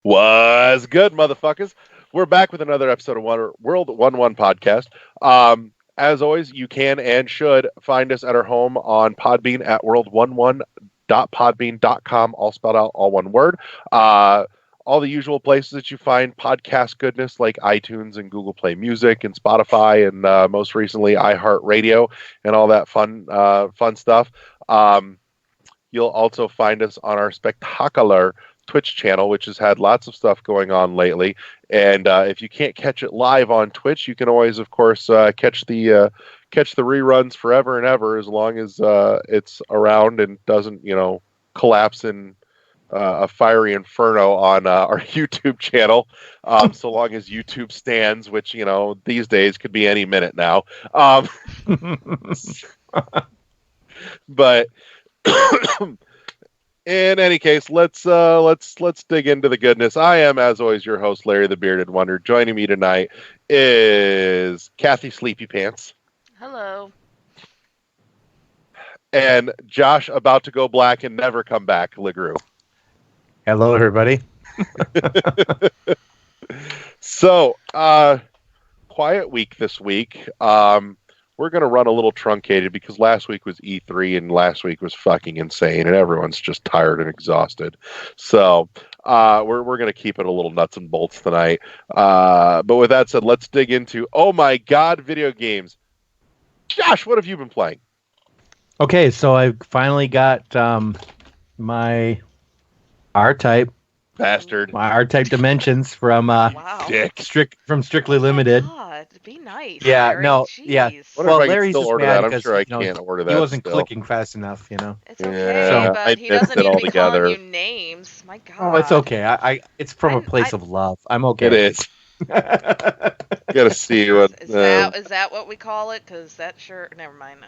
Was good, motherfuckers. We're back with another episode of World 1-1 podcast. As always, you can and should find us at our home on Podbean at world11.podbean.com, all spelled out, all one word. All the usual places that you find podcast goodness like iTunes and Google Play Music and Spotify and most recently iHeartRadio and all that fun stuff. You'll also find us on our spectacular Twitch channel, which has had lots of stuff going on lately. And if you can't catch it live on Twitch, you can always, of course, catch the reruns forever and ever, as long as it's around and doesn't, collapse in a fiery inferno on our YouTube channel. So long as YouTube stands, which these days could be any minute now. But in any case, let's dig into the goodness. I am, as always, your host, Larry the Bearded Wonder. Joining me tonight is Kathy Sleepy Pants. Hello. And Josh, about to go black and never come back, LeGrew. Hello, everybody. So, quiet week this week. We're going to run a little truncated because last week was E3 and last week was fucking insane and everyone's just tired and exhausted. So we're going to keep it a little nuts and bolts tonight. But with that said, let's dig into, oh my God, video games. Josh, what have you been playing? Okay, so I finally got my R-Type. Bastard. My R-Type Dimensions from Wow. Dick. Strictly Limited. God, be nice. Yeah, Larry. no, Jeez. yeah. What Well, if I can Larry's still just order mad that? I'm because, sure I can't order that. He wasn't still. clicking fast enough, It's okay, Yeah, I but he missed doesn't it need to be altogether. calling you names. My God. Oh, it's okay. I it's from a place of love. I'm okay. It is. Gotta see what. Is that what we call it? Because that sure. Never mind.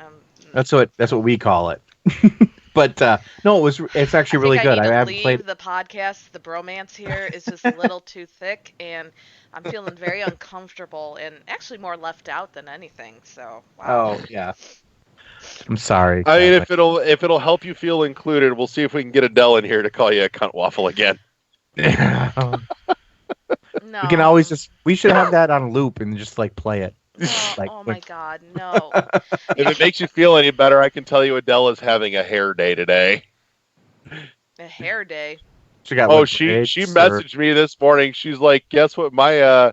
That's what we call it. But no, it's actually really good. I haven't played the podcast. The bromance here is just a little too thick, and I'm feeling very uncomfortable and actually more left out than anything. So wow. Oh yeah. I'm sorry. I mean, if it'll help you feel included, we'll see if we can get Adele in here to call you a cunt waffle again. No. We can always we should have that on loop and just play it. Oh my God, no. If it makes you feel any better, I can tell you Adele is having a hair day today. A hair day. She messaged me this morning. She's like, guess what my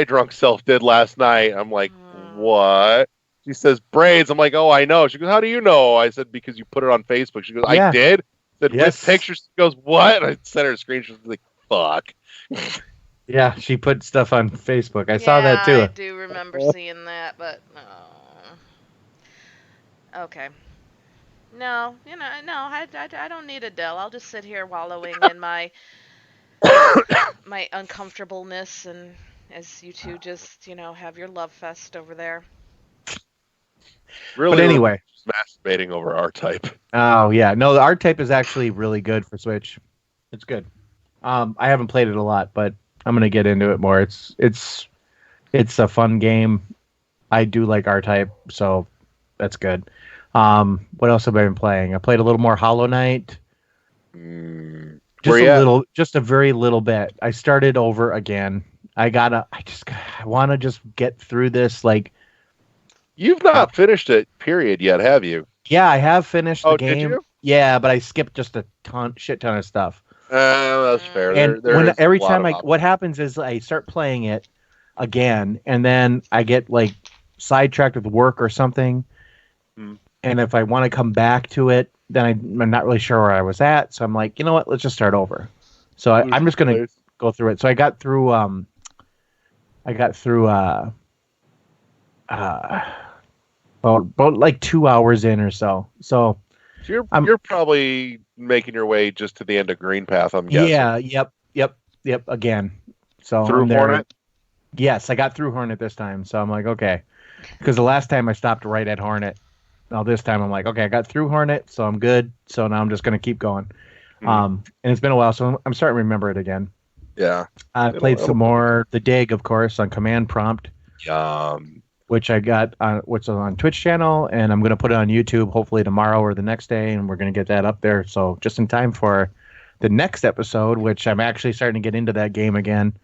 drunk self did last night? I'm like, what? She says braids. I'm like, oh, I know. She goes, how do you know? I said, because you put it on Facebook. She goes, I did. I said, yes. With pictures. She goes, what? I sent her a screenshot. She's like, fuck. Yeah, she put stuff on Facebook. I saw that too. I do remember seeing that, but okay. No, I don't need Adele. I'll just sit here wallowing in my my uncomfortableness, and as you two just have your love fest over there. Really, but anyway, masturbating over R-Type. Oh yeah, no, the R-Type is actually really good for Switch. It's good. I haven't played it a lot, but I'm gonna get into it more. It's a fun game. I do like R-Type, so that's good. What else have I been playing? I played a little more Hollow Knight. Just a very little bit. I started over again. I want to just get through this. You've not finished it, period, yet, have you? Yeah, I have finished the game. Did you? Yeah, but I skipped just a shit ton of stuff. That's fair. And what happens is I start playing it again, and then I get sidetracked with work or something. And if I want to come back to it, then I'm not really sure where I was at. So I'm like, you know what? Let's just start over. So I'm just gonna go through it. So I got through. About 2 hours in or so. So you're probably making your way just to the end of Green Path, I'm guessing. Yeah. Yep. Again. So through Hornet. Yes, I got through Hornet this time. So I'm like, okay, because the last time I stopped right at Hornet. Now this time I'm like, okay, I got through Hornet, so I'm good. So now I'm just gonna keep going. And it's been a while, so I'm starting to remember it again. Yeah. I played some more The Dig, of course, on Command Prompt. Which I got which is on Twitch channel, and I'm gonna put it on YouTube hopefully tomorrow or the next day, and we're gonna get that up there. So just in time for the next episode, which I'm actually starting to get into that game again.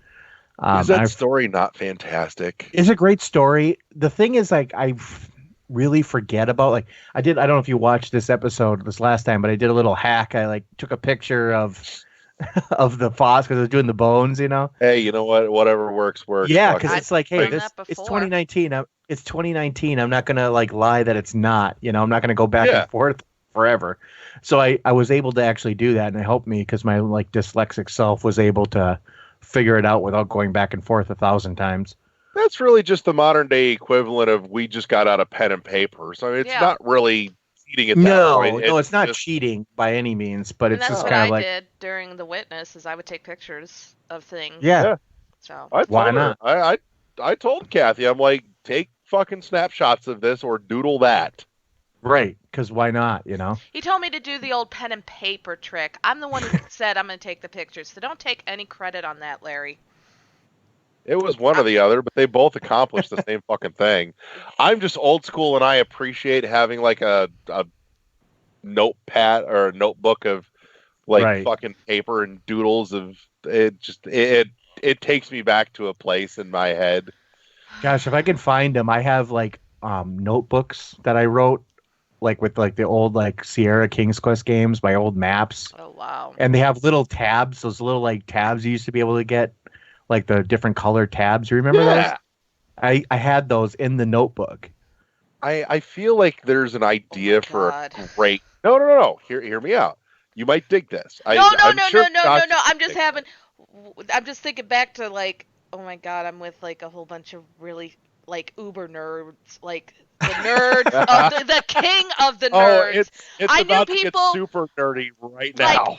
Is that story not fantastic? It's a great story. The thing is, like, I really forget about, like, I don't know if you watched this episode this last time, but I did a little hack. I like took a picture of the Foss because I was doing the bones, you know. Hey, you know what? Whatever works. Yeah, because it's like, hey, this it's 2019. It's 2019. I'm not gonna like lie that it's not. You know, I'm not gonna go back and forth forever. So I was able to actually do that, and it helped me because my like dyslexic self was able to figure it out without going back and forth 1,000 times. That's really just the modern day equivalent of we just got out of pen and paper. So it's not really cheating at that point. No, it's not cheating by any means, but it's just kind of like. That's what I did during the witness is I would take pictures of things. Yeah. So why not? I told Kathy, I'm like, take fucking snapshots of this or doodle that. Right, because why not, you know? He told me to do the old pen and paper trick. I'm the one who said I'm going to take the pictures, so don't take any credit on that, Larry. It was one or the other, but they both accomplished the same fucking thing. I'm just old school, and I appreciate having like a notepad or a notebook of like fucking paper and doodles of it. Just it takes me back to a place in my head. Gosh, if I can find them, I have like notebooks that I wrote. Like with like the old like Sierra King's Quest games, my old maps. Oh wow! And they have little tabs, those little like tabs you used to be able to get, like the different color tabs. You remember those? I had those in the notebook. I feel like there's an idea for a great. No. Hear me out. You might dig this. No. I'm just thinking back to like, oh my god, I'm with like a whole bunch of really like uber nerds, like. The nerds, the king of the nerds. It's about to get super nerdy right now.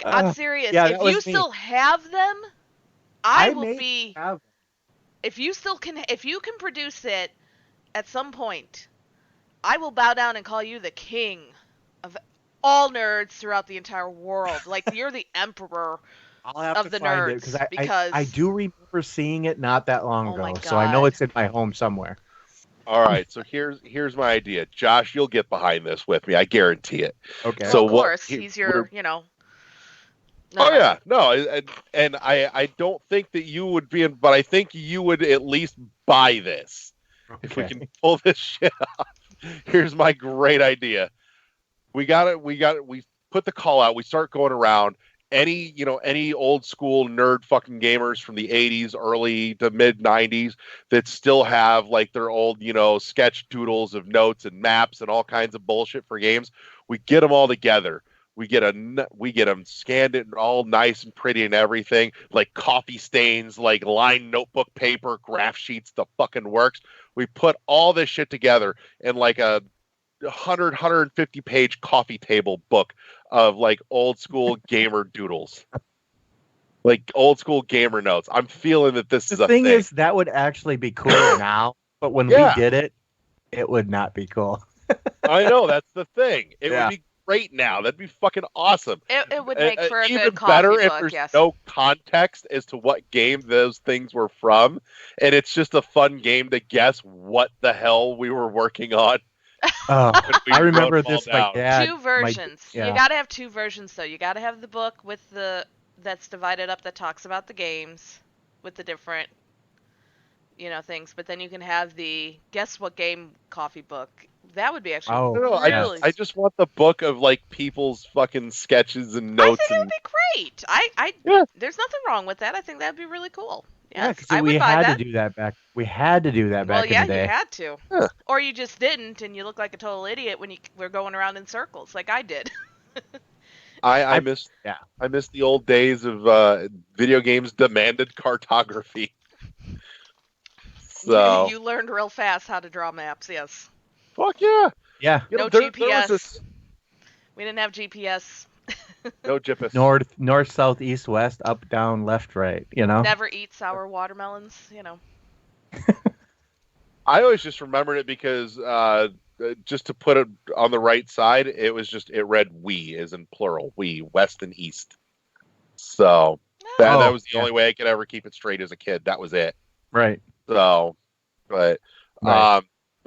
I'm serious. If you still have them, I will be. If you can produce it at some point, I will bow down and call you the king of all nerds throughout the entire world. Like you're the emperor. I'll have of to the find nerds it because I do remember seeing it not that long ago, so I know it's in my home somewhere. All right, so here's my idea, Josh. You'll get behind this with me, I guarantee it. Okay. So of course, he's your, you know. And I don't think that you would be, but I think you would at least buy this if we can pull this shit off. Here's my great idea. We put the call out. We start going around. Any old school nerd fucking gamers from the 80s, early to mid 90s that still have like their old, sketch doodles of notes and maps and all kinds of bullshit for games. We get them all together. We get them scanned it all nice and pretty and everything, like coffee stains, like lined notebook paper, graph sheets, the fucking works. We put all this shit together in like a 150 page coffee table book of like old school gamer doodles, like old school gamer notes. I'm feeling that this is a thing. The thing is, that would actually be cool now, but when we did it, it would not be cool. I know, that's the thing. It would be great now. That'd be fucking awesome. It would make for a even good coffee better book, if there's no context as to what game those things were from, and it's just a fun game to guess what the hell we were working on. I remember this. My dad, two versions. You got to have two versions, though. You got to have the book with that's divided up that talks about the games with the different, things. But then you can have the guess what game coffee book. That would be actually really. I just want the book of like people's fucking sketches and notes. I think it would be great. There's nothing wrong with that. I think that'd be really cool. Yes, I would buy that. We had to do that back in the day. Well, yeah, you had to. Yeah. Or you just didn't, and you look like a total idiot when you were going around in circles, like I did. I miss the old days of video games demanded cartography. So you learned real fast how to draw maps. Yes. Fuck yeah. Yeah. No GPS. We didn't have GPS. No GPS. North, south, east, west, up, down, left, right. Never eat sour watermelons. I always just remembered it because just to put it on the right side, it read we as in plural, we, west and east. So that was the only way I could ever keep it straight as a kid. That was it. Right. So, but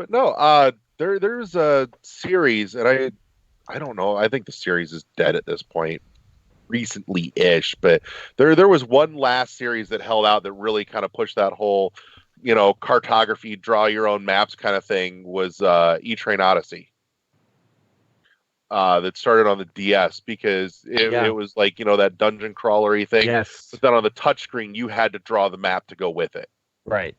no, there's a series, and I don't know. I think the series is dead at this point. recently-ish, but there was one last series that held out that really kind of pushed that whole, cartography, draw your own maps kind of thing, was E-Train Odyssey. That started on the DS because it was like, that dungeon crawlery thing. Yes. But then on the touchscreen, you had to draw the map to go with it. Right.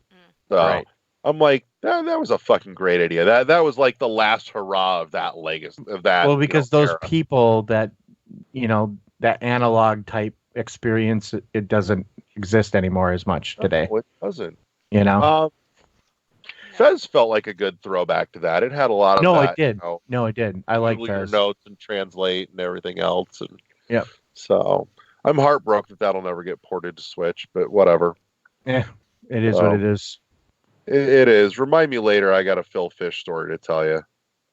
So right. I'm like, that was a fucking great idea. That was like the last hurrah of that legacy of that. Well, because those era. people that, that analog type experience, it doesn't exist anymore as much today. No, it doesn't. Fez felt like a good throwback to that. It had a lot of that. It did. No, it did. I like your notes and translate and everything else. And yeah. So I'm heartbroken that'll never get ported to Switch, but whatever. Yeah, it is what it is. It is. Remind me later. I got a Phil Fish story to tell you,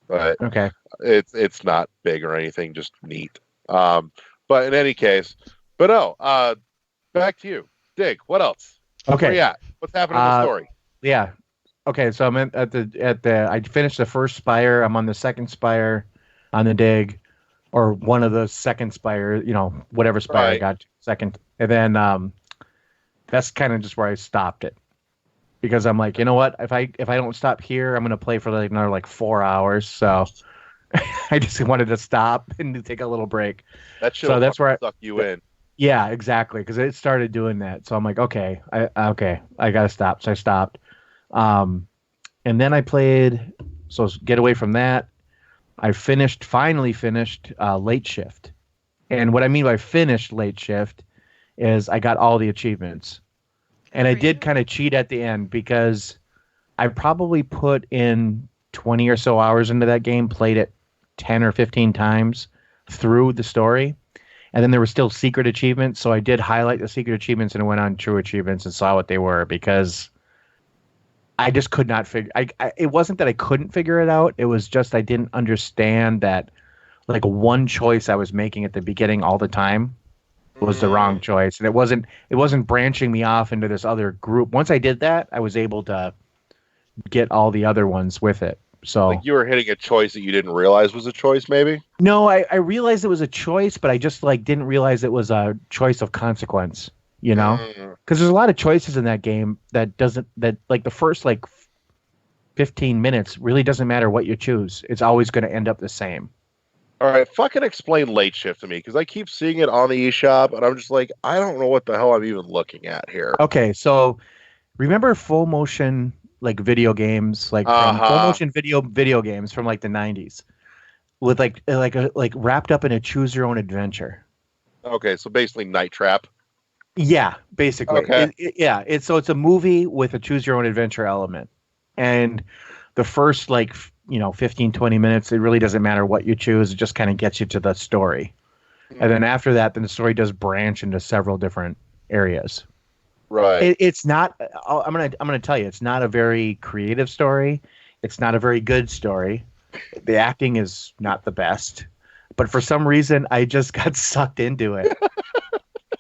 but okay, it's not big or anything, just neat. But in any case, back to you, Dig. What else? Okay, yeah. What's happening in the story? Yeah. Okay, so I'm at the. I finished the first Spire. I'm on the second Spire, on the Dig, or one of the second Spire. Whatever Spire I got to, second, and then that's kind of just where I stopped it. Because I'm like, you know what? If I don't stop here, I'm gonna play for like another 4 hours. So I just wanted to stop and to take a little break. So that's where I suck you in. Yeah, exactly. Because it started doing that. So I'm like, okay, I gotta stop. So I stopped. And then I played. So get away from that. I finally finished Late Shift. And what I mean by finished Late Shift is I got all the achievements. And I did kind of cheat at the end because I probably put in 20 or so hours into that game, played it 10 or 15 times through the story. And then there were still secret achievements. So I did highlight the secret achievements and went on true achievements and saw what they were because I just could not figure. It wasn't that I couldn't figure it out. It was just I didn't understand that one choice I was making at the beginning all the time was the wrong choice, and it wasn't branching me off into this other group. Once I did that, I was able to get all the other ones with it. So you were hitting a choice that you didn't realize was a choice, maybe? No, I realized it was a choice, but I just didn't realize it was a choice of consequence. Because there's a lot of choices in that game that the first 15 minutes really doesn't matter what you choose. It's always going to end up the same. All right, fucking explain Late Shift to me, because I keep seeing it on the eShop, and I'm just like, I don't know what the hell I'm even looking at here. Okay, so remember full motion video games, full motion video games from the 90s, with wrapped up in a choose your own adventure. Okay, so basically Night Trap. Yeah, basically. Okay. It's a movie with a choose your own adventure element, and the first 15, 20 minutes, it really doesn't matter what you choose. It just kind of gets you to the story. And then after that, then the story does branch into several different areas. Right. It's not, I'm going to tell you, it's not a very creative story. It's not a very good story. The acting is not the best, but for some reason I just got sucked into it.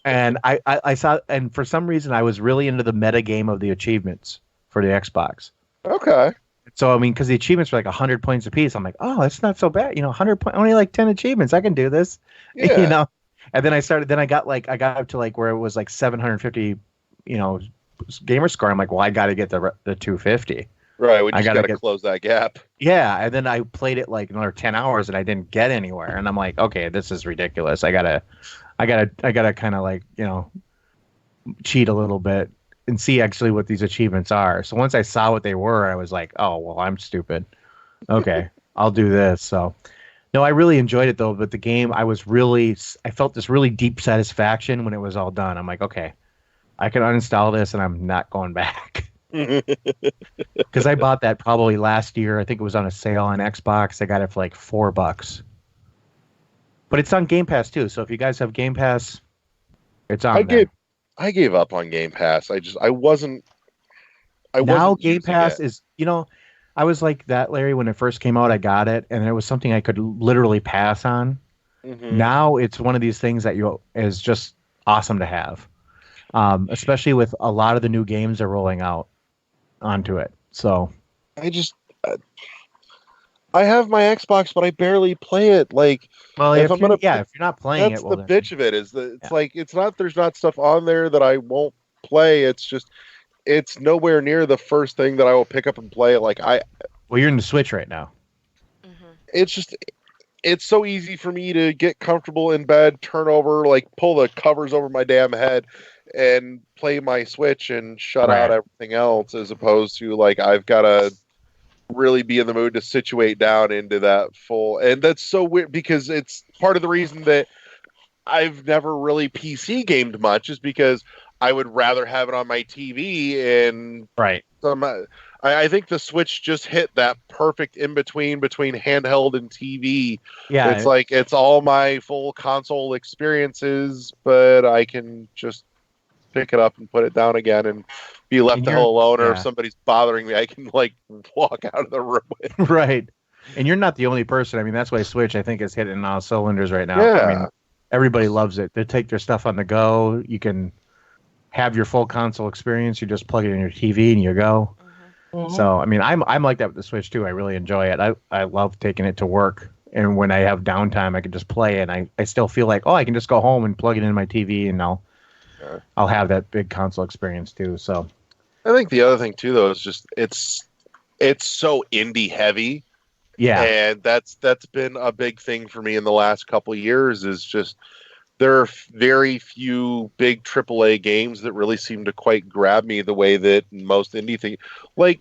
And I saw, and for some reason I was really into the meta game of the achievements for the Xbox. Okay. So, because the achievements were 100 points apiece. I'm like, oh, that's not so bad. 100 points, only 10 achievements. I can do this. Yeah. And then I got up to where it was 750, gamer score. I'm like, well, I got to get the 250. Right. We just got to close that gap. Yeah. And then I played it another 10 hours and I didn't get anywhere. And I'm like, okay, this is ridiculous. I gotta kind of cheat a little bit and see actually what these achievements are. So once I saw what they were, I was like, oh, well, I'm stupid. Okay, I'll do this. So, no, I really enjoyed it though. But the game, I felt this really deep satisfaction when it was all done. I'm like, okay, I can uninstall this and I'm not going back. Because I bought that probably last year. I think it was on a sale on Xbox. I got it for $4. But it's on Game Pass too. So if you guys have Game Pass, it's on there. I gave up on Game Pass. I wasn't. Now Game Pass is, I was like that, Larry, when it first came out. I got it, and it was something I could literally pass on. Mm-hmm. Now it's one of these things that is just awesome to have, especially with a lot of the new games they're rolling out onto it. So I I have my Xbox, but I barely play it. Like, Well, if if you're not playing that's it, well, the then, bitch of it. Is that it's yeah. like it's not there's not stuff on there that I won't play. It's just it's nowhere near the first thing that I will pick up and play. Like Well, you're in the Switch right now. it's just it's so easy for me to get comfortable in bed, turn over, like pull the covers over my damn head, and play my Switch and shut out Right. everything else, as opposed to like I've got to really be in the mood to situate down into that full. And that's so weird because it's part of the reason that I've never really PC gamed much is because I would rather have it on my TV and Right. I think the Switch just hit that perfect in between handheld and TV. Yeah. It's like it's all my full console experiences, but I can just pick it up and put it down again and be left the hell alone. Or if somebody's bothering me, I can like walk out of the room with. Right. And you're not the only person. I mean, that's why Switch, I think, is hitting all cylinders right now. Yeah. I mean, everybody loves it. They take their stuff on the go. You can have your full console experience. You just plug it in your TV and you go. Mm-hmm. So, I mean, I'm like that with the Switch too. I really enjoy it. I love taking it to work. And when I have downtime, I can just play it. And I still feel like, I can just go home and plug it in my TV and I'll have that big console experience too. So I think the other thing too, though, is just it's so indie heavy. Yeah. And that's been a big thing for me in the last couple of years is just there are very few big AAA games that really seem to quite grab me the way that most indie things. Like,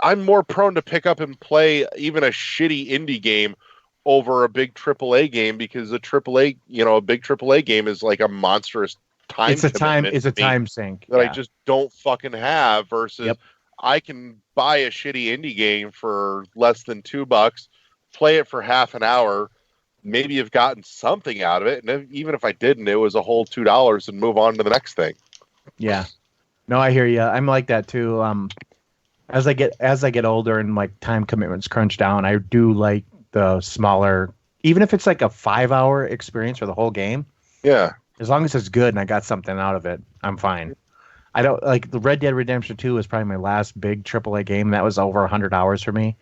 I'm more prone to pick up and play even a shitty indie game over a big AAA game because a big AAA game is like a monstrous time. It's a time sink that I just don't fucking have. Versus, I can buy a shitty indie game for less than $2, play it for half an hour. Maybe you've gotten something out of it, and even if I didn't, it was a whole $2 and move on to the next thing. Yeah, no, I hear you. I'm like that too. As I get older and like time commitments crunch down, I do like the smaller, even if it's like a 5-hour experience for the whole game. Yeah, as long as it's good and I got something out of it, I'm fine. I don't like the Red Dead Redemption 2 was probably my last big AAA game. That was over 100 hours for me.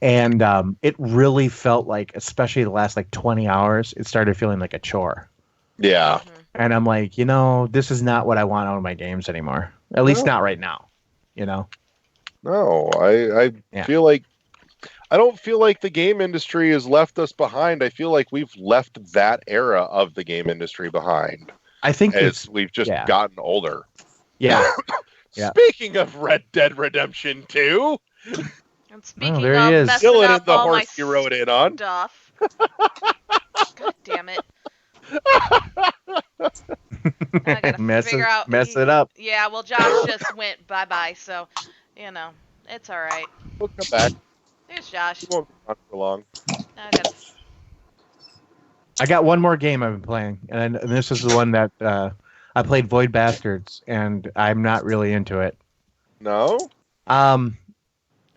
And it really felt like, especially the last like 20 hours, it started feeling like a chore. Yeah. And I'm like, this is not what I want out of my games anymore. At least not right now. No, I feel like I don't feel like the game industry has left us behind. I feel like we've left that era of the game industry behind. I think as we've just gotten older. Yeah. Speaking of Red Dead Redemption 2. And speaking there of he is. messing Still up in the all horse my you rode in on. Stuff. God damn it. I gotta figure out. Mess it up. Yeah, well, Josh just went bye-bye, so, it's all right. We'll come back. There's Josh. He won't be on for long. I got one more game I've been playing, and this is the one that I played Void Bastards, and I'm not really into it. No?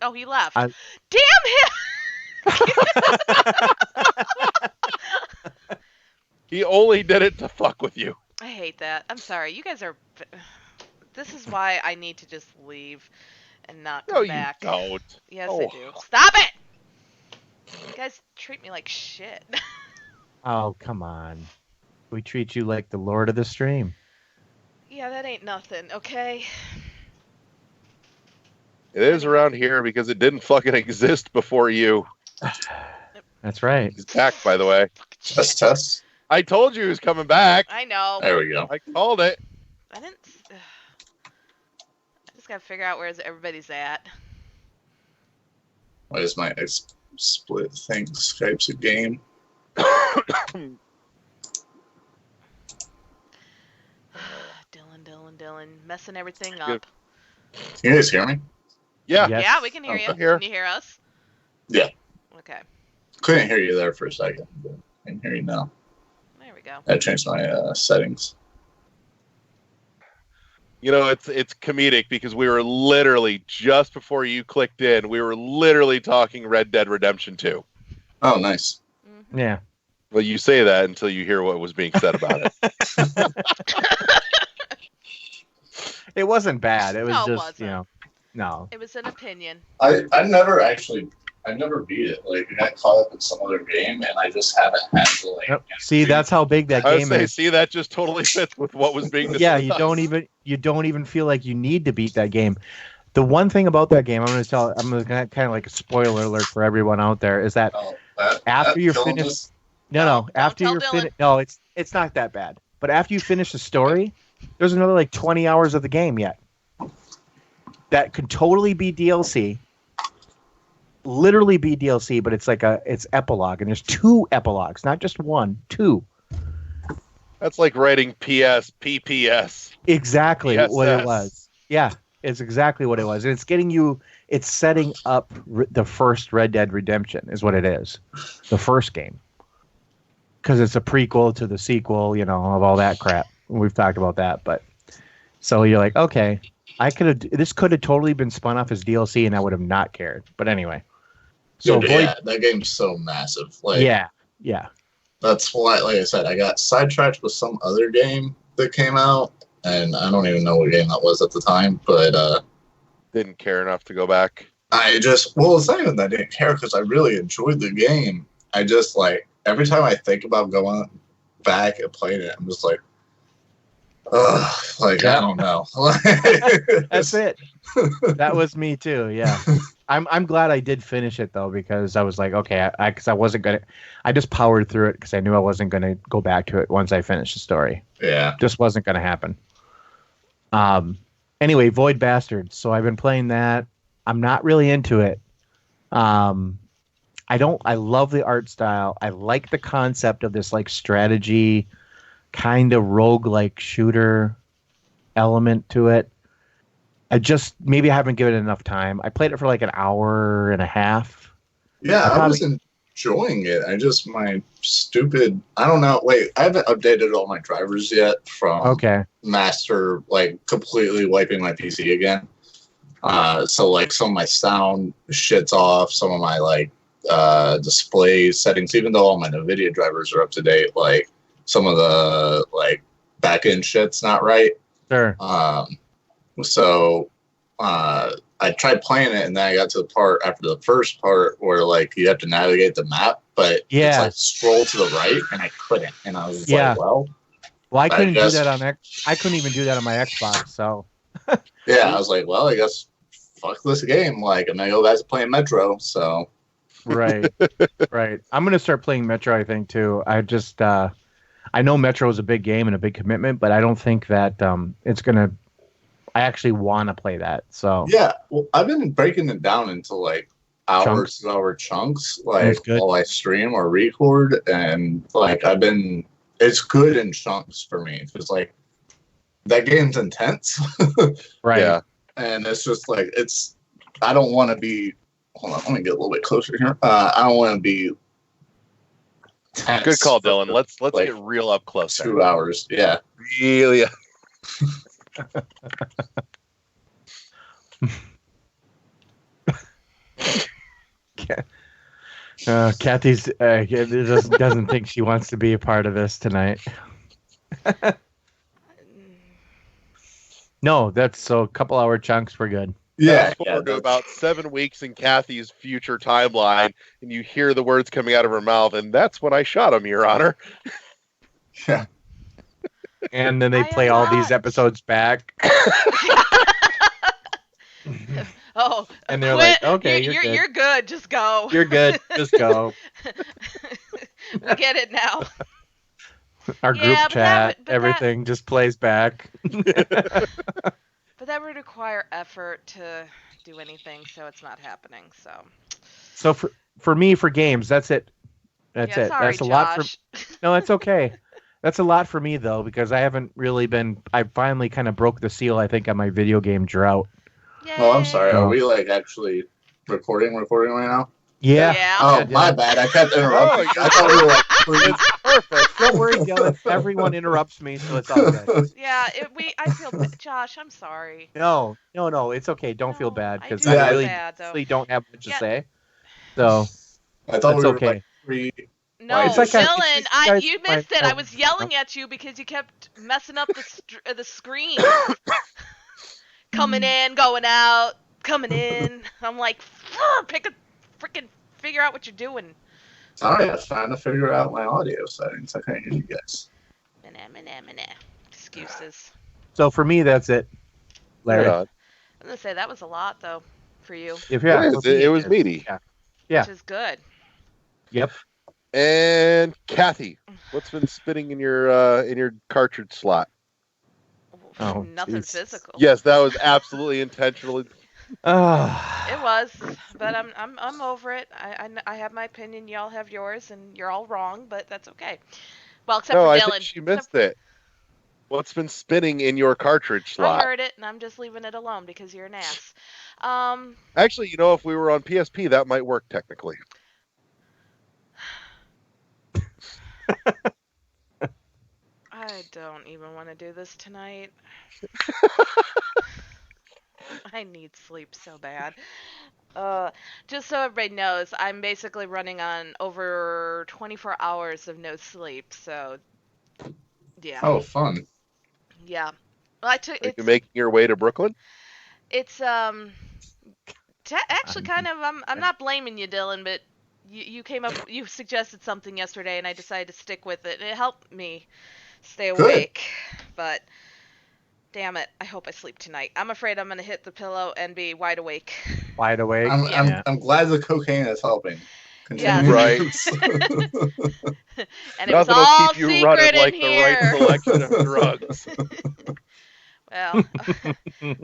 Oh, he left. Damn him! He only did it to fuck with you. I hate that. I'm sorry. You guys are... This is why I need to just leave and not come back. No, you don't. Yes, I do. Stop it! You guys treat me like shit. Oh, come on. We treat you like the Lord of the Stream. Yeah, that ain't nothing, okay? It is around here because it didn't fucking exist before you. That's right. He's back, by the way. Test. I told you he was coming back. I know. There we go. I called it. I just gotta figure out where everybody's at. Why is my split thing Skype's a game? Dylan, messing everything up. Can you guys hear me? Yeah. Yes. Yeah, we can hear you. Here. Can you hear us? Yeah. Okay. Couldn't hear you there for a second, but I can hear you now. There we go. I changed my settings. It's comedic because we were literally, just before you clicked in, we were literally talking Red Dead Redemption 2. Oh, nice. Mm-hmm. Yeah. Well, you say that until you hear what was being said about it. It wasn't bad. It was No, it just, wasn't. no. It was an opinion. I never actually I never beat it. Like, I got caught up in some other game, and I just haven't had to like. Yep. See, that's how big that I would game say, is. see, that just totally fits with what was being discussed. Yeah, you don't even feel like you need to beat that game. The one thing about that game, I'm going to kind of like a spoiler alert for everyone out there, is that after you're finished, after you're finished, no, it's not that bad. But after you finish the story, there's another like 20 hours of the game yet. That could totally be DLC. Literally be DLC, but it's like it's epilogue, and there's 2 epilogues, not just 1, 2. That's like writing PPS. Exactly PSS. what it was. Yeah, it's exactly what it was. And it's setting up the first Red Dead Redemption is what it is. The first game. Because it's a prequel to the sequel, of all that crap. We've talked about that. But so you're like, okay, this could have totally been spun off as DLC and I would have not cared. But anyway. So that game's so massive. Like, yeah. That's why, like I said, I got sidetracked with some other game that came out, and I don't even know what game that was at the time, but didn't care enough to go back. it's not even that I didn't care, because I really enjoyed the game. I just, like, every time I think about going back and playing it, I'm just like, ugh, like, I don't know. That's it. That was me too, yeah. I'm glad I did finish it though, because I was like, okay, because I just powered through it because I knew I wasn't gonna go back to it once I finished the story. Yeah, just wasn't gonna happen. Anyway, Void Bastards. So I've been playing that. I'm not really into it. I love the art style. I like the concept of this like strategy kind of roguelike shooter element to it. Maybe I haven't given it enough time. I played it for like an hour and a half. Yeah, I was enjoying it. I don't know. Wait, I haven't updated all my drivers yet from Master, like completely wiping my PC again. So like some of my sound shit's off, some of my like display settings, even though all my NVIDIA drivers are up to date, like some of the like back end shit's not right. Sure. So I tried playing it, and then I got to the part after the first part where like you have to navigate the map, but it's like scroll to the right, and I couldn't, and I was like, well, I couldn't do that on I couldn't even do that on my Xbox. So yeah, I was like, well, I guess fuck this game. Like, I'm gonna go back to playing Metro. So right. I'm gonna start playing Metro. I think too. I know Metro is a big game and a big commitment, but I don't think that it's gonna. I actually want to play that. So yeah, well, I've been breaking it down into like hour, 2 hour chunks, like while I stream or record, and like it's good in chunks for me because like that game's intense, right? Yeah, and it's just like I don't want to be. Hold on, let me get a little bit closer here. I don't want to be. Tense. Good call, Dylan. Let's like get real up close. 2 hours, yeah. Really. Kathy's doesn't think she wants to be a part of this tonight. No, that's so a couple hour chunks we're good. Yeah, forward to about 7 weeks in Kathy's future timeline, and you hear the words coming out of her mouth, and that's when I shot him, Your Honor. Yeah. And then they play all these episodes back. Oh, and they're like, "Okay, you're good. Just go. You're good. Just go." We get it now. Our group chat, everything just plays back. But that would require effort to do anything, so it's not happening. So for me, for games, that's it. That's it. Sorry, that's a Josh. lot for. No, that's okay. That's a lot for me though, because I haven't really been. I finally kind of broke the seal, I think, on my video game drought. Yay. Oh, I'm sorry. Are we like actually recording right now? Yeah. Oh, my bad. I kept interrupting. I thought we were like, it's perfect. Don't worry, Dylan. Everyone interrupts me, so it's all good. Yeah, I feel Josh, I'm sorry. No. It's okay. Don't feel bad because I I really don't have much to say. So I thought we were okay. Like no, Dylan, you missed it. I was yelling at you because you kept messing up the screen. Coming in, going out, coming in. I'm like, pick a freaking figure out what you're doing. Sorry, I was trying to figure out my audio settings. I can't hear you guys. Excuses. So for me, that's it, Larry. Yeah. I'm gonna say that was a lot though for you. It was meaty. Yeah. Which is good. Yep. And Kathy, what's been spinning in your cartridge slot? Oh, nothing geez. physical. Yes, that was absolutely intentional. It was, but I'm over it. I have my opinion. Y'all have yours, and you're all wrong, but that's okay. Well, except for Dylan. I think she missed it. What's been spinning in your cartridge slot? I heard it, and I'm just leaving it alone because you're an ass. Actually, if we were on PSP, that might work technically. I don't even want to do this tonight. I need sleep so bad. Just so everybody knows, I'm basically running on over 24 hours of no sleep, so yeah. Oh, fun. Yeah. Well, Are you making your way to Brooklyn? It's actually kind of I'm not blaming you, Dylan, but you suggested something yesterday and I decided to stick with it. And it helped me stay awake. But damn it, I hope I sleep tonight. I'm afraid I'm going to hit the pillow and be wide awake. Wide awake. I'm glad the cocaine is helping. Yeah. Right. And it was all keep you secret running like here. The right selection of drugs. Well,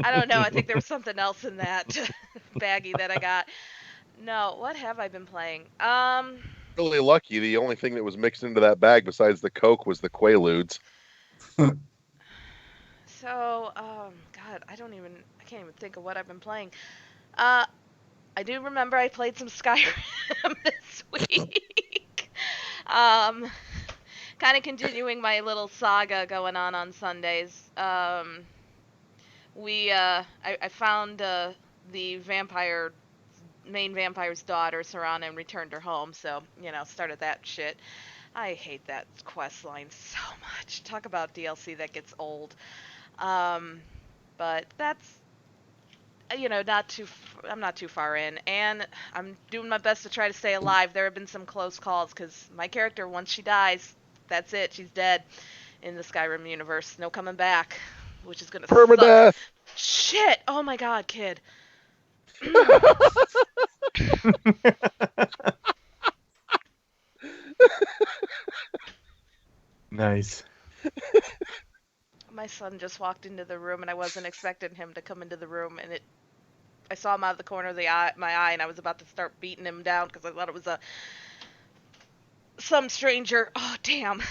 I don't know. I think there was something else in that baggie that I got. No, what have I been playing? Really lucky. The only thing that was mixed into that bag besides the Coke was the Quaaludes. So, God, I can't even think of what I've been playing. I do remember I played some Skyrim this week. Kind of continuing my little saga going on Sundays. I found the main vampire's daughter, Serana, and returned her home, so, started that shit. I hate that quest line so much. Talk about DLC that gets old. But that's, I'm not too far in, and I'm doing my best to try to stay alive. There have been some close calls, because my character, once she dies, that's it. She's dead in the Skyrim universe. No coming back, which is gonna Permadeath. suck. Shit! Oh my god, kid. Nice. My son just walked into the room, and I wasn't expecting him to come into the room, and I saw him out of the corner of my eye, and I was about to start beating him down because I thought it was some stranger. Oh, damn.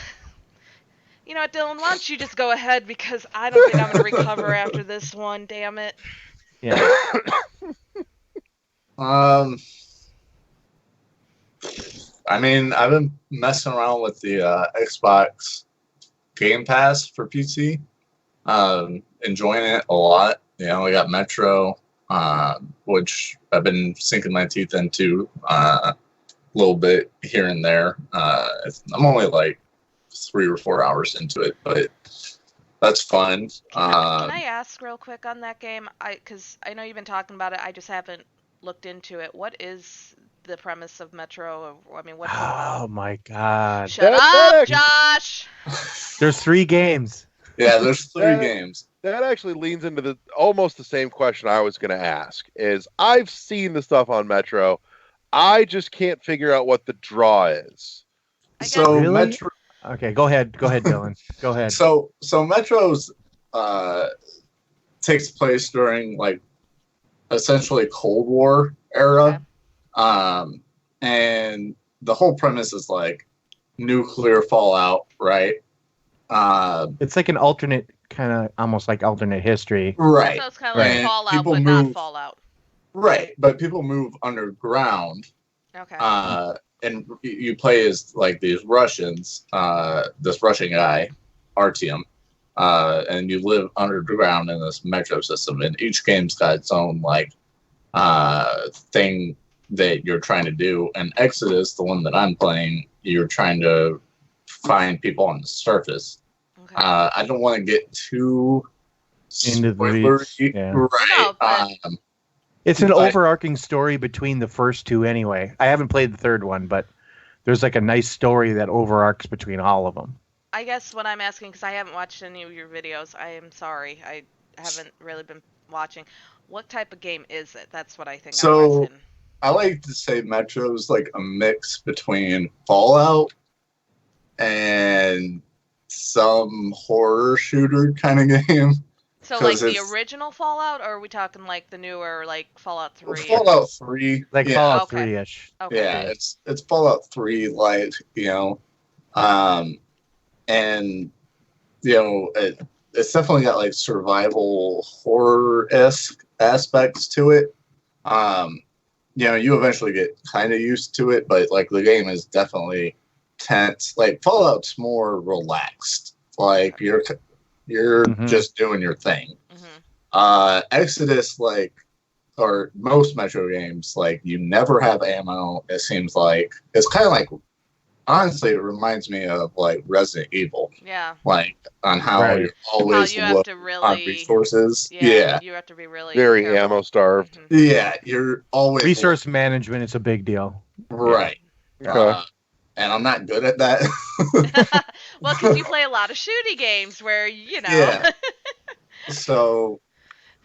You know what, Dylan? Why don't you just go ahead, because I don't think I'm going to recover after this one, damn it. Yeah. I mean, I've been messing around with the Xbox Game Pass for PC. Enjoying it a lot. I got Metro, which I've been sinking my teeth into a little bit here and there. I'm only like 3 or 4 hours into it, but that's fun. Can I ask real quick on that game? Because I know you've been talking about it. I just haven't looked into it. What is the premise of Metro? What's it about? Oh my god! Shut up, Josh. There's 3 games. Yeah, there's 3 games. That actually leans into almost the same question I was going to ask. Is I've seen the stuff on Metro, I just can't figure out what the draw is. So really? Metro. Okay, go ahead, Dylan. Go ahead. So Metro's takes place during like essentially Cold War era, and the whole premise is like nuclear fallout, right? It's like an alternate kind of, almost like alternate history, right? So it's kind of like Fallout, but not Fallout, right? But people move underground. Okay. And you play as like these Russians, this Russian guy, Artyom, and you live underground in this metro system. And each game's got its own like thing that you're trying to do. And Exodus, the one that I'm playing, you're trying to find people on the surface. Okay. I don't want to get too into the weeds. Yeah. Right. No, but It's an overarching story between the first two anyway. I haven't played the third one, but there's like a nice story that overarcs between all of them. I guess what I'm asking, because I haven't watched any of your videos, I am sorry. I haven't really been watching. What type of game is it? That's what I think I'm asking. I like to say Metro's like a mix between Fallout and some horror shooter kind of game. So like the original Fallout, or are we talking like the newer, like Fallout 3? Fallout 3. Like Fallout 3-ish. Okay. Yeah, it's Fallout 3 like, and it's definitely got like survival horror-esque aspects to it. You eventually get kind of used to it, but like the game is definitely tense. Like Fallout's more relaxed. Like you're just doing your thing. Exodus, like, or most Metro games, like you never have ammo. It seems like it's kind of like, honestly, it reminds me of like Resident Evil. Yeah. Like on how you're always on resources. Yeah. You have to be really very careful. ammo starved. Yeah, you're always resource management is a big deal. Right. Okay. And I'm not good at that. Well, because you play a lot of shooty games where Yeah. So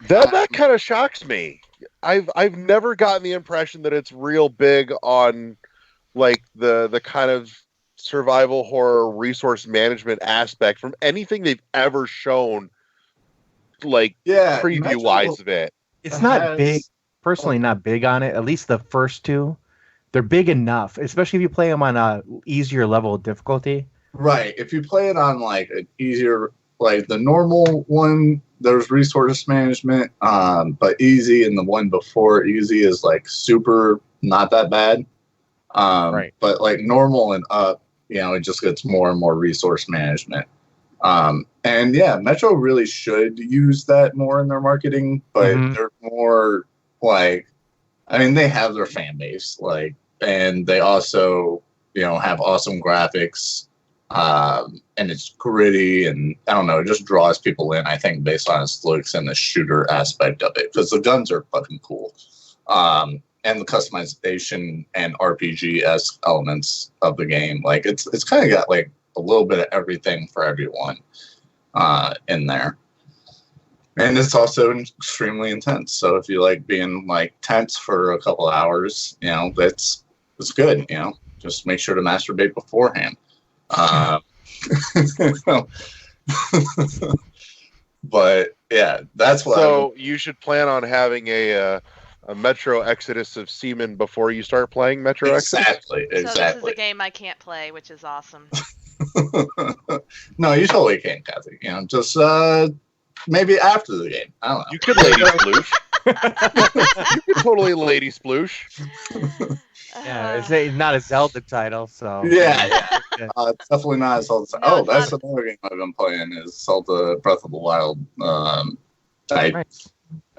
that kind of shocks me. I've never gotten the impression that it's real big on like the kind of survival horror resource management aspect from anything they've ever shown, like preview wise of it. It's not big. Personally, not big on it. At least the first two, they're big enough, especially if you play them on a easier level of difficulty. Right. If you play it on like an easier, like the normal one, there's resource management, but easy, and the one before easy is like super not that bad. Right. But like normal and up, it just gets more and more resource management. And yeah, Metro really should use that more in their marketing, but they're more like, I mean, they have their fan base, like, and they also, have awesome graphics, and it's gritty, and I don't know, it just draws people in, I think, based on its looks and the shooter aspect of it, because the guns are fucking cool. And the customization and RPG-esque elements of the game, like it's kind of got like a little bit of everything for everyone in there. And it's also extremely intense. So if you like being like tense for a couple hours, it's good. Just make sure to masturbate beforehand. But yeah, that's what. So you should plan on having a Metro Exodus of semen before you start playing Metro Exodus. Exactly. So this is a game I can't play, which is awesome. No, you totally can, Kathy. Just maybe after the game. I don't know. You could lady sploosh. You could totally lady sploosh. Yeah, it's not a Zelda title, so yeah. It's definitely not a Zelda. No, that's another game I've been playing is Zelda Breath of the Wild.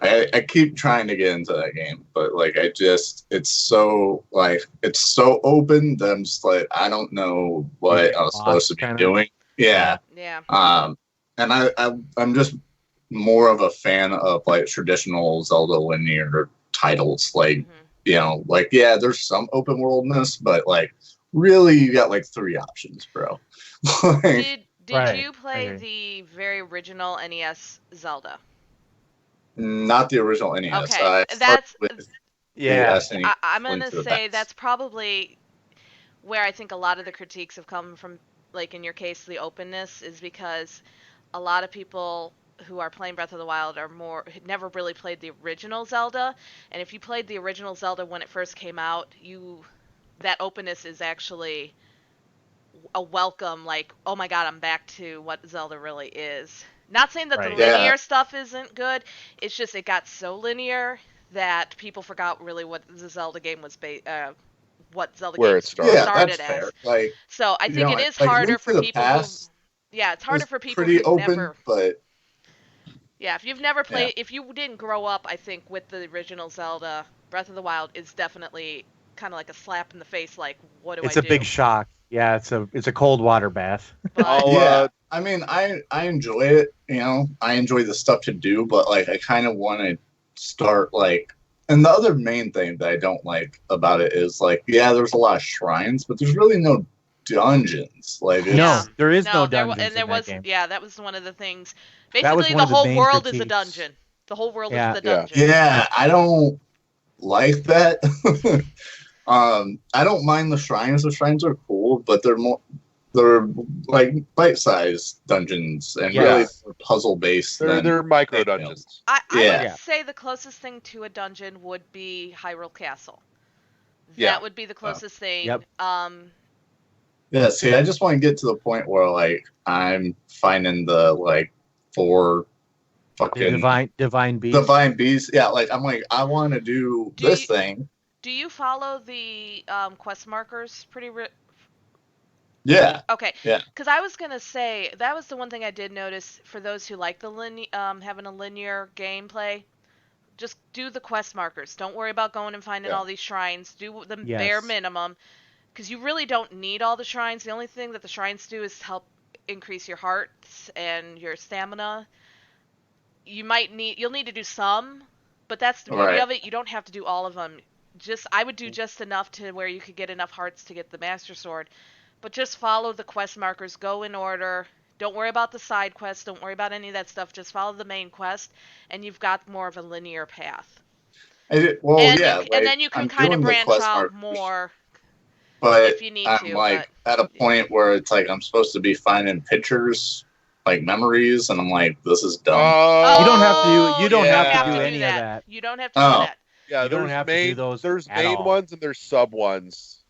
I keep trying to get into that game, but like it's so open that I'm just like, I don't know what I was supposed to be doing. Yeah. And I'm just more of a fan of like traditional Zelda linear titles, like there's some open worldness, but like really you got like 3 options, bro. Did you play the very original NES Zelda? Not the original NES. Okay, I'm gonna say that's probably where I think a lot of the critiques have come from. Like in your case, the openness is because a lot of people who are playing Breath of the Wild had never really played the original Zelda, and if you played the original Zelda when it first came out, that openness is actually a welcome. Like, oh my god, I'm back to what Zelda really is. Not saying that the linear stuff isn't good. It's just it got so linear that people forgot really what the Zelda game was what Zelda game started as. Fair. Like, so I think it is harder for people. It's harder for people pretty who've open, never. But yeah, if you've never played, if you didn't grow up, I think with the original Zelda, Breath of the Wild is definitely kind of like a slap in the face. Like, what do I do? It's a big shock. Yeah, it's a cold water bath. But, I mean, I enjoy it. I enjoy the stuff to do, but like I kind of want to start like And the other main thing that I don't like about it is like, yeah, there's a lot of shrines, but there's really no dungeons. Like, no, there is no there, dungeons and there in was that game. Yeah, that was one of the things. That was Basically, one the of the whole main world is a critiques. dungeon. The whole world is the Yeah. dungeon. Yeah, I don't like that. I don't mind the shrines. The shrines are cool, but they're like bite-sized dungeons and really puzzle-based. They're micro dungeons. I would say the closest thing to a dungeon would be Hyrule Castle. That would be the closest thing. Yep. Yeah, see, I just want to get to the point where like I'm finding the like 4 fucking divine beasts. Divine beasts. Yeah, like I'm like I want to do this thing. Do you follow the quest markers Yeah. Okay. Yeah. Because I was gonna say that was the one thing I did notice for those who like the having a linear gameplay. Just do the quest markers. Don't worry about going and finding all these shrines. Do the bare minimum, because you really don't need all the shrines. The only thing that the shrines do is help increase your hearts and your stamina. You'll need to do some, but that's the beauty of it. You don't have to do all of them. I would do just enough to where you could get enough hearts to get the Master Sword. But just follow the quest markers. Go in order. Don't worry about the side quests. Don't worry about any of that stuff. Just follow the main quest, and you've got more of a linear path. And then you can kind of branch out more if you need to. Like at a point where it's like I'm supposed to be finding pictures, like memories, and I'm like, this is dumb. You don't have to. You don't have to do any of that. You don't have to do that. Yeah, there's main ones and there's sub ones.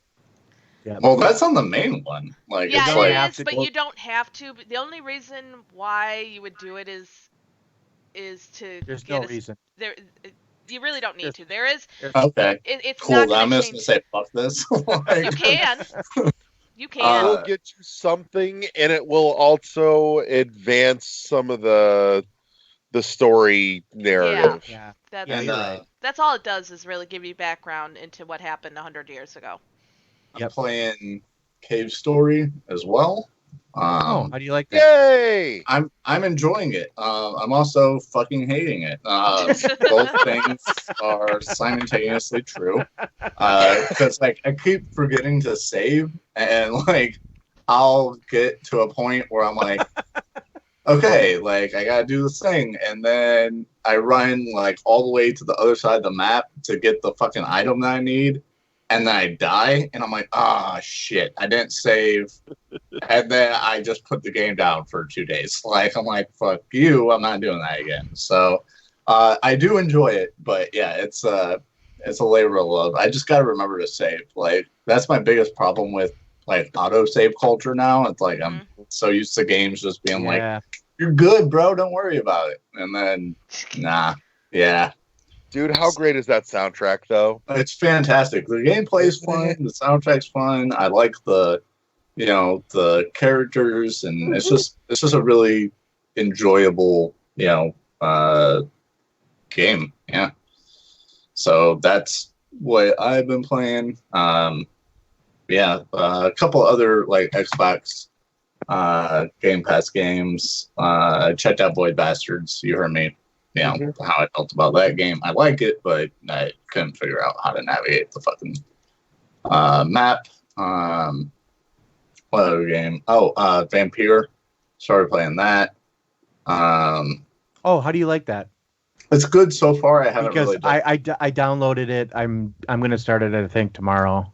Yeah. Well, that's on the main one. Like, yeah, it's it like, is, but you don't have to. But the only reason why you would do it is to. There's no reason. You really don't need to. There is. Okay. It's cool. Not I'm just gonna say fuck this. You can. You can. It will get you something, and it will also advance some of the story narrative. Yeah. That's all it does is really give you background into what happened 100 years ago. I'm playing Cave Story as well. How do you like that? Yay! I'm enjoying it. I'm also fucking hating it. Both things are simultaneously true. Because like I keep forgetting to save, and like I'll get to a point where I'm like, okay, like I gotta do this thing, and then I run like all the way to the other side of the map to get the fucking item that I need. And then I die, and I'm like, shit, I didn't save. And then I just put the game down for 2 days. Like, I'm like, fuck you, I'm not doing that again. So I do enjoy it, but yeah, it's a labor of love. I just got to remember to save. Like, that's my biggest problem with, like, auto-save culture now. It's like, I'm so used to games just being like, you're good, bro, don't worry about it. And then, nah, yeah. Dude, how great is that soundtrack, though? It's fantastic. The gameplay's fun. The soundtrack's fun. I like the characters, and it's just a really enjoyable, game. Yeah. So that's what I've been playing. A couple other like Xbox Game Pass games. Checked out Void Bastards. You heard me. How I felt about that game. I like it, but I couldn't figure out how to navigate the fucking map. What other game? Vampire. Started playing that. How do you like that? It's good so far. I haven't because really done I downloaded it. I'm gonna start it, I think, tomorrow.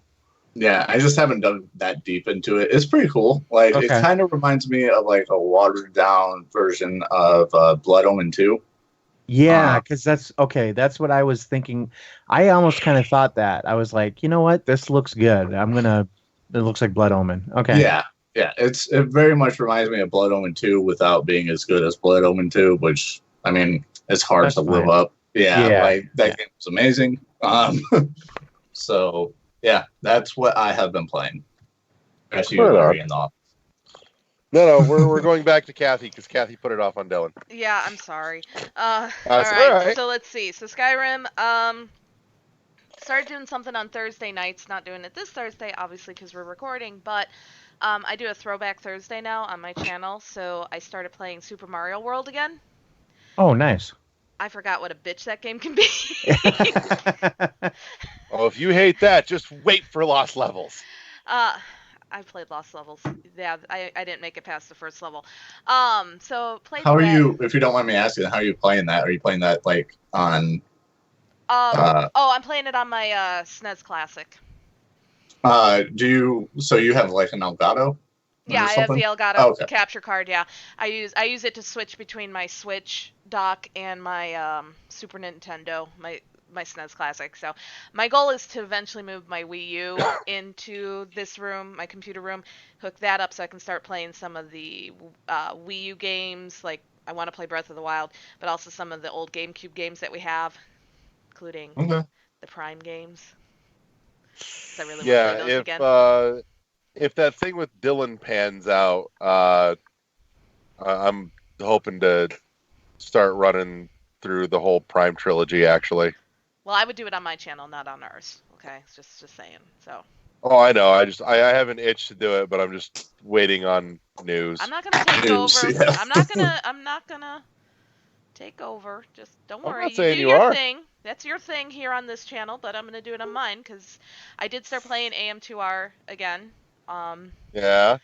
Yeah, I just haven't done that deep into it. It's pretty cool. Like it kind of reminds me of like a watered down version of Blood Omen 2. Yeah, because that's what I was thinking. I almost kind of thought that. I was like, you know what? This looks good. It looks like Blood Omen. Okay. Yeah. It very much reminds me of Blood Omen 2 without being as good as Blood Omen 2, which, I mean, it's hard to live up. Yeah, like that game was amazing. So, yeah, that's what I have been playing. No, we're going back to Kathy because Kathy put it off on Dylan. Yeah, I'm sorry. All right. So let's see. So Skyrim, started doing something on Thursday nights. Not doing it this Thursday, obviously, because we're recording. But I do a Throwback Thursday now on my channel. So I started playing Super Mario World again. Oh, nice. I forgot what a bitch that game can be. Oh, if you hate that, just wait for Lost Levels. I played Lost Levels. Yeah, I didn't make it past the first level. So played. How are you? If you don't mind me asking, how are you playing that? Are you playing that like on? I'm playing it on my SNES Classic. Do you? So you have like an Elgato? Yeah, I have the Elgato capture card. Yeah, I use it to switch between my Switch dock and my Super Nintendo, my SNES Classic. So my goal is to eventually move my Wii U into this room, my computer room, hook that up so I can start playing some of the Wii U games. Like I want to play Breath of the Wild, but also some of the old GameCube games that we have, including the Prime games. I really want to play those again. If that thing with Dylan pans out, I'm hoping to start running through the whole Prime trilogy, actually. Well, I would do it on my channel, not on ours. Okay, just saying. So. Oh, I know. I have an itch to do it, but I'm just waiting on news. I'm not gonna take over. Yeah. I'm not gonna take over. Just don't worry. I'm not saying you do your thing. That's your thing here on this channel, but I'm gonna do it on mine because I did start playing AM2R again. Yeah.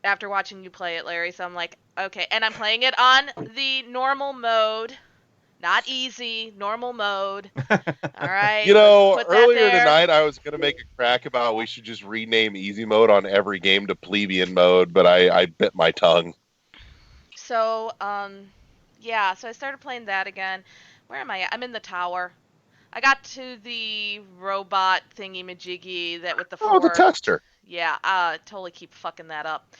After watching you play it, Larry, so I'm like, okay, and I'm playing it on the normal mode, not easy, normal mode. All right. Earlier tonight I was gonna make a crack about we should just rename easy mode on every game to plebeian mode, but I bit my tongue. So, yeah, so I started playing that again. Where am I at? I'm in the tower. I got to the robot thingy-majiggy that with the the tester. Yeah, totally keep fucking that up.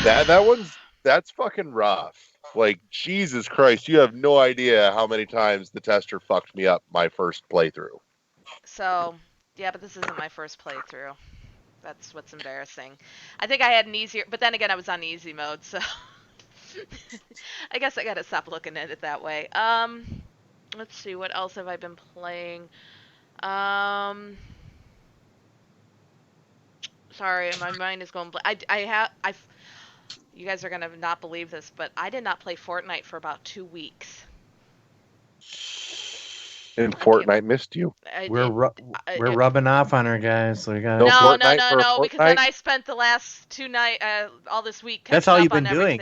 That's fucking rough. Like, Jesus Christ, you have no idea how many times the tester fucked me up my first playthrough. So, yeah, but this isn't my first playthrough. That's what's embarrassing. I think I had an easier, but then again, I was on easy mode, so I guess I gotta stop looking at it that way. Let's see, what else have I been playing? Sorry, my mind is going blank. You guys are gonna not believe this, but I did not play Fortnite for about 2 weeks. And Fortnite missed you. We're rubbing off on her, guys. So we got no, because then I spent the last all this week. That's all you've been doing.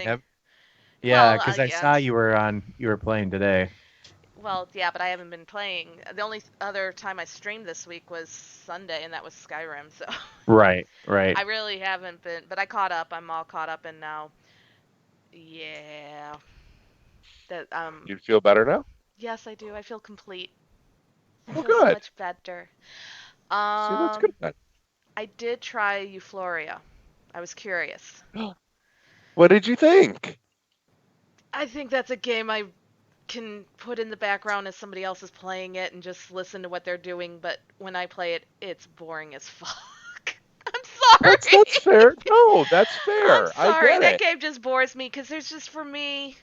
Yeah, because I saw you were playing today. Well, yeah, but I haven't been playing. The only other time I streamed this week was Sunday, and that was Skyrim. So. Right. I really haven't been, but I caught up. I'm all caught up, and now, yeah. That You feel better now? Yes, I do. I feel complete. Well, good. So much better. See, that's good. I did try Euphoria. I was curious. What did you think? I think that's a game I can put in the background as somebody else is playing it and just listen to what they're doing, but when I play it, it's boring as fuck. I'm sorry. That's fair. No, that's fair. I'm sorry. I get that game just bores me because there's just, for me,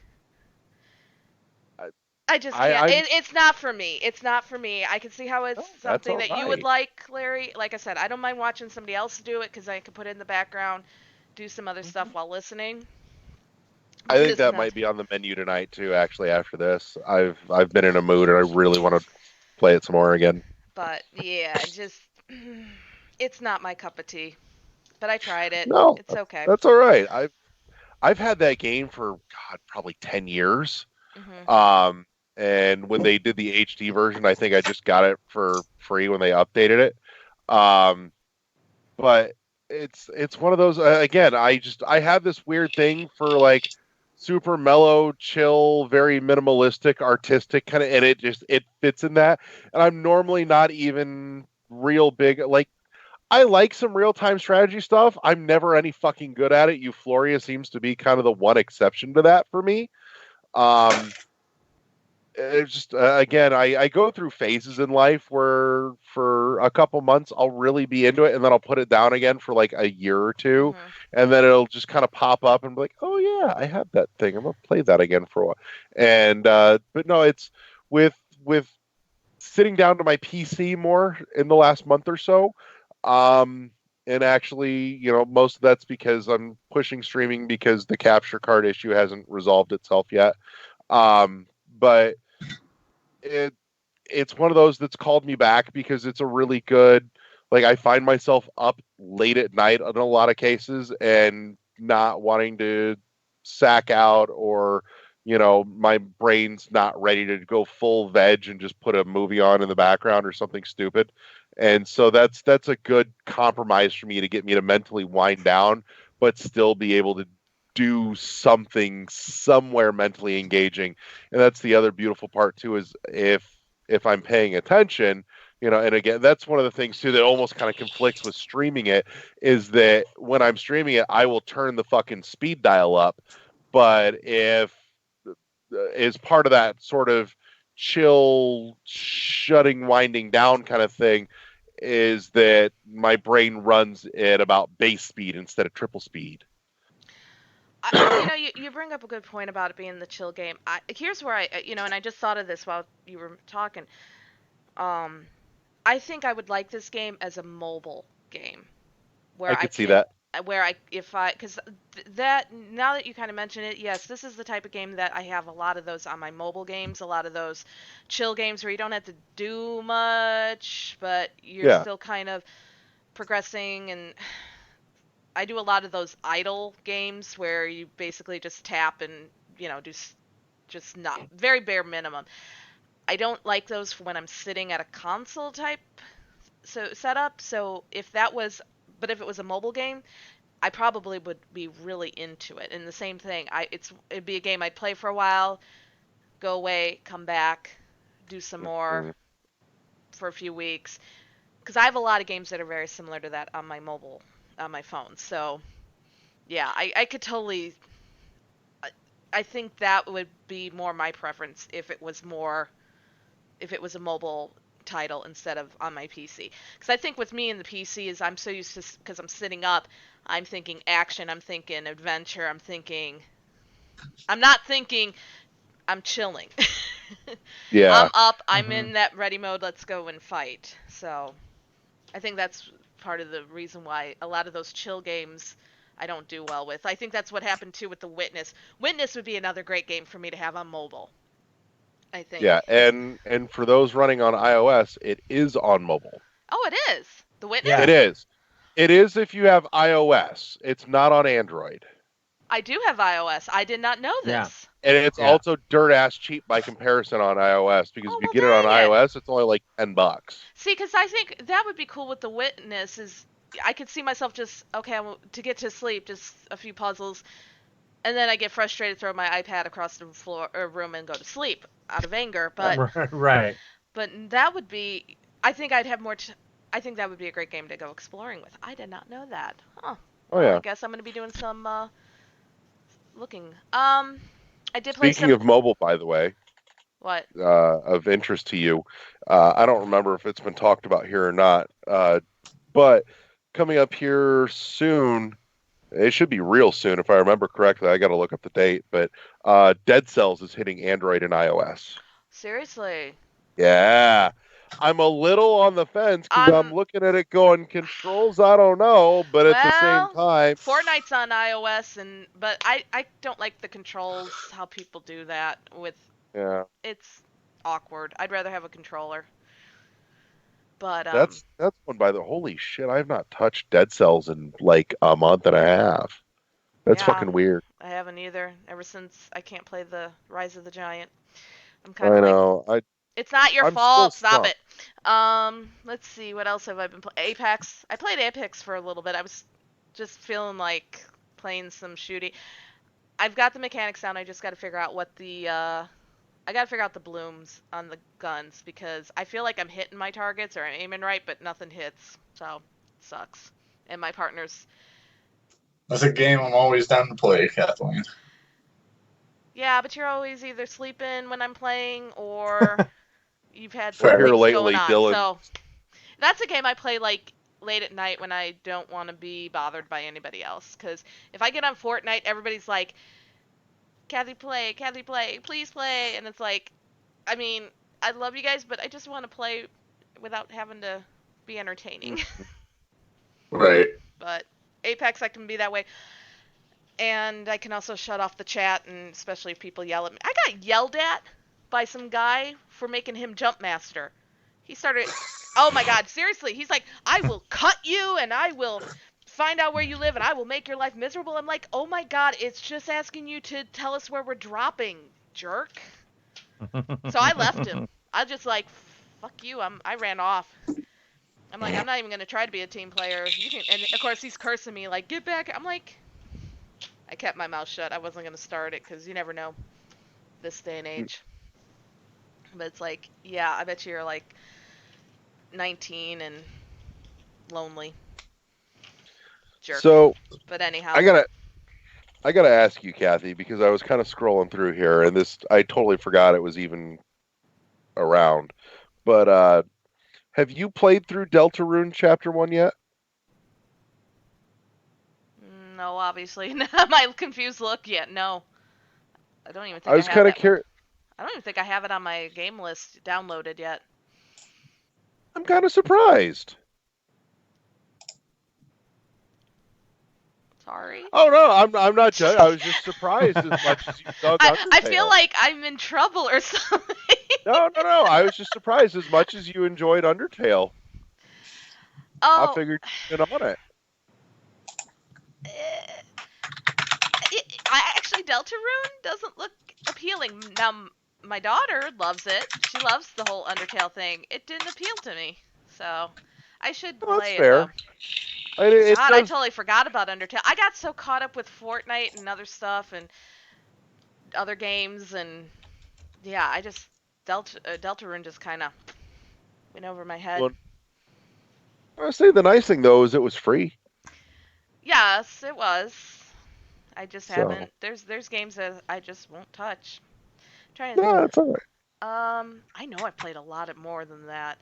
I just can't. It's not for me. It's not for me. I can see how it's something that you would like, Larry. Like I said, I don't mind watching somebody else do it because I can put it in the background, do some other stuff while listening. I think that might be on the menu tonight too. Actually, after this, I've been in a mood and I really want to play it some more again. But yeah, it's not my cup of tea. But I tried it. No, it's okay. That's all right. I've had that game for probably 10 years. Mm-hmm. And when they did the HD version, I think I just got it for free when they updated it. But it's one of those again. I have this weird thing for like super mellow, chill, very minimalistic, artistic kind of, and it fits in that. And I'm normally not even real big. Like, I like some real-time strategy stuff. I'm never any fucking good at it. Euphoria seems to be kind of the one exception to that for me. It's just again, I go through phases in life where for a couple months I'll really be into it, and then I'll put it down again for like a year or two, and then it'll just kind of pop up and be like, oh yeah, I have that thing. I'm gonna play that again for a while. And but no, it's with sitting down to my PC more in the last month or so. And actually, most of that's because I'm pushing streaming because the capture card issue hasn't resolved itself yet. But it's one of those that's called me back because it's a really good, like, I find myself up late at night in a lot of cases and not wanting to sack out, or my brain's not ready to go full veg and just put a movie on in the background or something stupid. And so that's a good compromise for me to get me to mentally wind down but still be able to do something somewhere mentally engaging. And that's the other beautiful part too, is if I'm paying attention, and again, that's one of the things too that almost kind of conflicts with streaming it, is that when I'm streaming it, I will turn the fucking speed dial up. But if is part of that sort of chill, shutting, winding down kind of thing, is that my brain runs at about base speed instead of triple speed. You bring up a good point about it being the chill game. Here's where and I just thought of this while you were talking. I think I would like this game as a mobile game, where I could see that. Because that, now that you kind of mention it, yes, this is the type of game that I have a lot of those on my mobile games, a lot of those chill games where you don't have to do much, but you're still kind of progressing. And I do a lot of those idle games where you basically just tap and, do just not very bare minimum. I don't like those for when I'm sitting at a console type setup. So if it was a mobile game, I probably would be really into it. And the same thing, it'd be a game I'd play for a while, go away, come back, do some more for a few weeks. Because I have a lot of games that are very similar to that on my phone. So yeah, I could totally. I think that would be more my preference if it was a mobile title instead of on my PC. Because I think with me and the PC is I'm so used to, because I'm sitting up, I'm thinking action, I'm thinking adventure, I'm not thinking I'm chilling. Yeah. I'm up, I'm in that ready mode, let's go and fight. So I think that's part of the reason why a lot of those chill games I don't do well with. I think that's what happened too with The Witness. Witness would be another great game for me to have on mobile, I think. Yeah, and for those running on iOS, it is on mobile. Oh, it is? The Witness? Yeah. It is. It is if you have iOS. It's not on Android. I do have iOS. I did not know this. Yeah. And it's also dirt ass cheap by comparison on iOS, because if you get it on iOS, it's only like $10. See, because I think that would be cool with The Witness, is I could see myself just, to get to sleep, just a few puzzles, and then I get frustrated, throw my iPad across the room and go to sleep out of anger. But right. But that would be, I think I'd have more. I think that would be a great game to go exploring with. I did not know that. Huh. Oh yeah. I guess I'm going to be doing some looking. I did play. Speaking of mobile, by the way. What? Of interest to you, I don't remember if it's been talked about here or not. But coming up here soon. It should be real soon, if I remember correctly. I got to look up the date, but Dead Cells is hitting Android and iOS. Seriously? Yeah. I'm a little on the fence because I'm looking at it going, controls, I don't know, but at the same time... Fortnite's on iOS, but I don't like the controls, how people do that with... Yeah. It's awkward. I'd rather have a controller. But that's one by the holy shit. I've not touched Dead Cells in like a month and a half. That's fucking weird. I haven't either. Ever since I can't play the Rise of the Giant, I'm kind of. I know. It's not your fault. Stop it. Let's see. What else have I been playing? Apex. I played Apex for a little bit. I was just feeling like playing some shooty. I've got the mechanics down. I just got to figure out what the I gotta figure out the blooms on the guns, because I feel like I'm hitting my targets or I'm aiming right, but nothing hits. So, it sucks. And my partner's... That's a game I'm always down to play, Kathleen. Yeah, but you're always either sleeping when I'm playing, or you've had things lately, going on. Dylan. So, that's a game I play like late at night when I don't want to be bothered by anybody else. Because if I get on Fortnite, everybody's like... Kathy, play, please play. And it's like, I mean, I love you guys, but I just want to play without having to be entertaining. Right. But Apex, I can be that way. And I can also shut off the chat, and especially if people yell at me. I got yelled at by some guy for making him jump master. He started, oh my God, seriously. He's like, I will cut you and I will find out where you live and I will make your life miserable. I'm like, oh my God, it's just asking you to tell us where we're dropping, jerk. So I left him. I just like, fuck you. I ran off. I'm like, I'm not even going to try to be a team player. And of course he's cursing me like, get back. I'm like, I kept my mouth shut. I wasn't going to start it because you never know this day and age. But it's like, yeah, I bet you're like 19 and lonely. Jerk. So, but anyhow, I gotta ask you, Kathy, because I was kind of scrolling through here, and I totally forgot it was even around. But have you played through Deltarune Chapter 1 yet? No, obviously. My confused look yet. No, I don't even think I was kind of curious. I don't even think I have it on my game list downloaded yet. I'm kind of surprised. Sorry. Oh no, I'm not judging. I was just surprised as much as you dug Undertale. I feel like I'm in trouble or something. No. I was just surprised as much as you enjoyed Undertale. Oh. I figured you'd been on it. Actually, Deltarune doesn't look appealing. Now, my daughter loves it. She loves the whole Undertale thing. It didn't appeal to me, so I should play it. Though. God, I totally forgot about Undertale. I got so caught up with Fortnite and other stuff and other games, and yeah, I just Deltarune just kind of went over my head. Well, I would say the nice thing though is it was free. Yes, it was. I just haven't. There's games that I just won't touch. I'm trying to think. That's all right. I know I've played a lot more than that.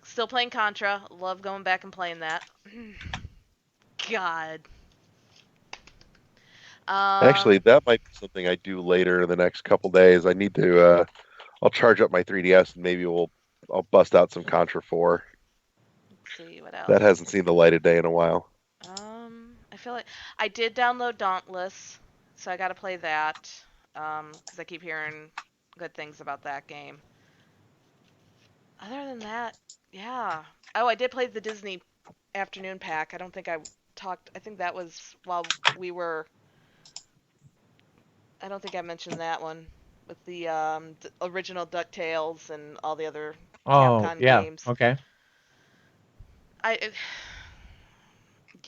Still playing Contra. Love going back and playing that. God. Actually, that might be something I do later in the next couple days. I need to. I'll charge up my 3DS and maybe I'll bust out some Contra 4. Let's see what else. That hasn't seen the light of day in a while. I feel like I did download Dauntless, so I got to play that because I keep hearing good things about that game. Other than that, yeah. Oh, I did play the Disney Afternoon Pack. I don't think I talked. I think that was while we were. I don't think I mentioned that one with the original DuckTales and all the other Capcom games. Okay.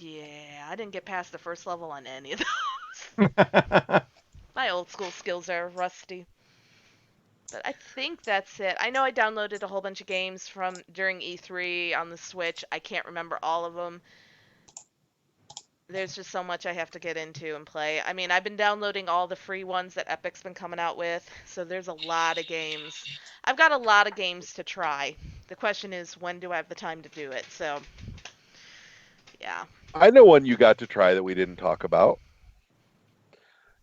Yeah, I didn't get past the first level on any of those. My old school skills are rusty. But I think that's it. I know I downloaded a whole bunch of games from during E3 on the Switch. I can't remember all of them. There's just so much I have to get into and play. I mean, I've been downloading all the free ones that Epic's been coming out with, so there's a lot of games. I've got a lot of games to try. The question is, when do I have the time to do it? So, yeah. I know one you got to try that we didn't talk about.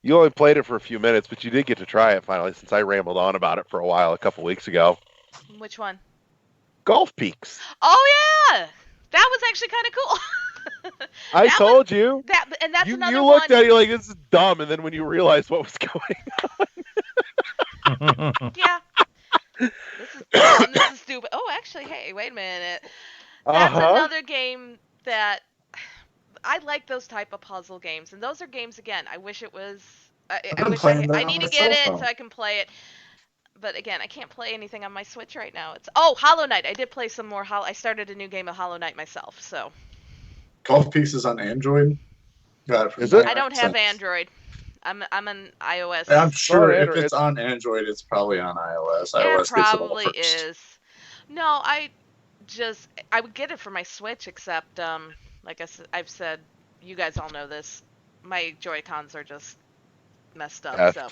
You only played it for a few minutes, but you did get to try it finally, since I rambled on about it for a while a couple weeks ago. Which one? Golf Peaks. Oh, yeah! That was actually kind of cool. I told you. And that's another one. You looked at it like, this is dumb, and then when you realized what was going on. Yeah. This is dumb. This is stupid. Oh, actually, hey, wait a minute. That's another game that... I like those type of puzzle games, and those are games, again, I wish it was... I need to get it so I can play it. But again, I can't play anything on my Switch right now. Hollow Knight. I did play some more. I started a new game of Hollow Knight myself, so... Golf Peaks is on Android? Is it? I don't have Android. I'm an iOS. I'm sure if it's on Android, it's probably on iOS. It probably is. No, I would get it for my Switch, except... like I've said, you guys all know this. My Joy-Cons are just messed up. So.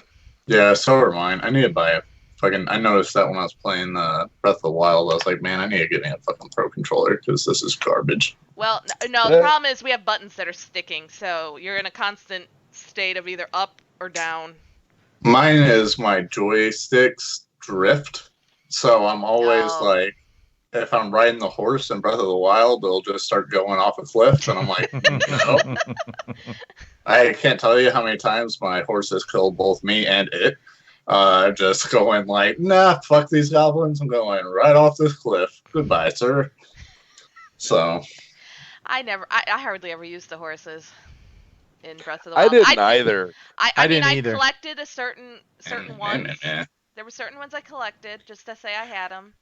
Yeah, so are mine. I need to buy it. I noticed that when I was playing Breath of the Wild, I was like, man, I need to get me a fucking Pro Controller because this is garbage. Well, no, the problem is we have buttons that are sticking, so you're in a constant state of either up or down. Mine is my joysticks drift, so I'm always like, if I'm riding the horse in Breath of the Wild, it'll just start going off a cliff, and I'm like, no. I can't tell you how many times my horse has killed both me and it. Just going like, nah, fuck these goblins. I'm going right off this cliff. Goodbye, sir. So. I hardly ever used the horses in Breath of the Wild. I didn't either. I mean, I collected a certain ones. There were certain ones I collected just to say I had them,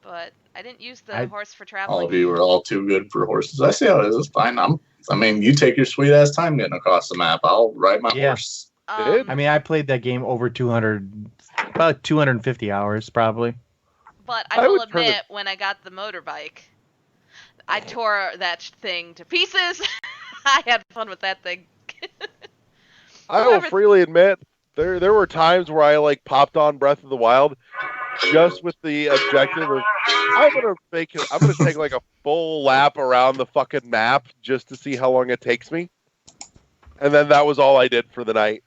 but I didn't use the horse for traveling. All of you were all too good for horses. I see how it is. It's fine. I mean, you take your sweet ass time getting across the map. I'll ride my horse. I mean, I played that game over about 250 hours probably. But I will admit, when I got the motorbike, I tore that thing to pieces. I had fun with that thing. I will freely admit, there were times where I like popped on Breath of the Wild just with the objective of I'm gonna take like a full lap around the fucking map just to see how long it takes me. And then that was all I did for the night.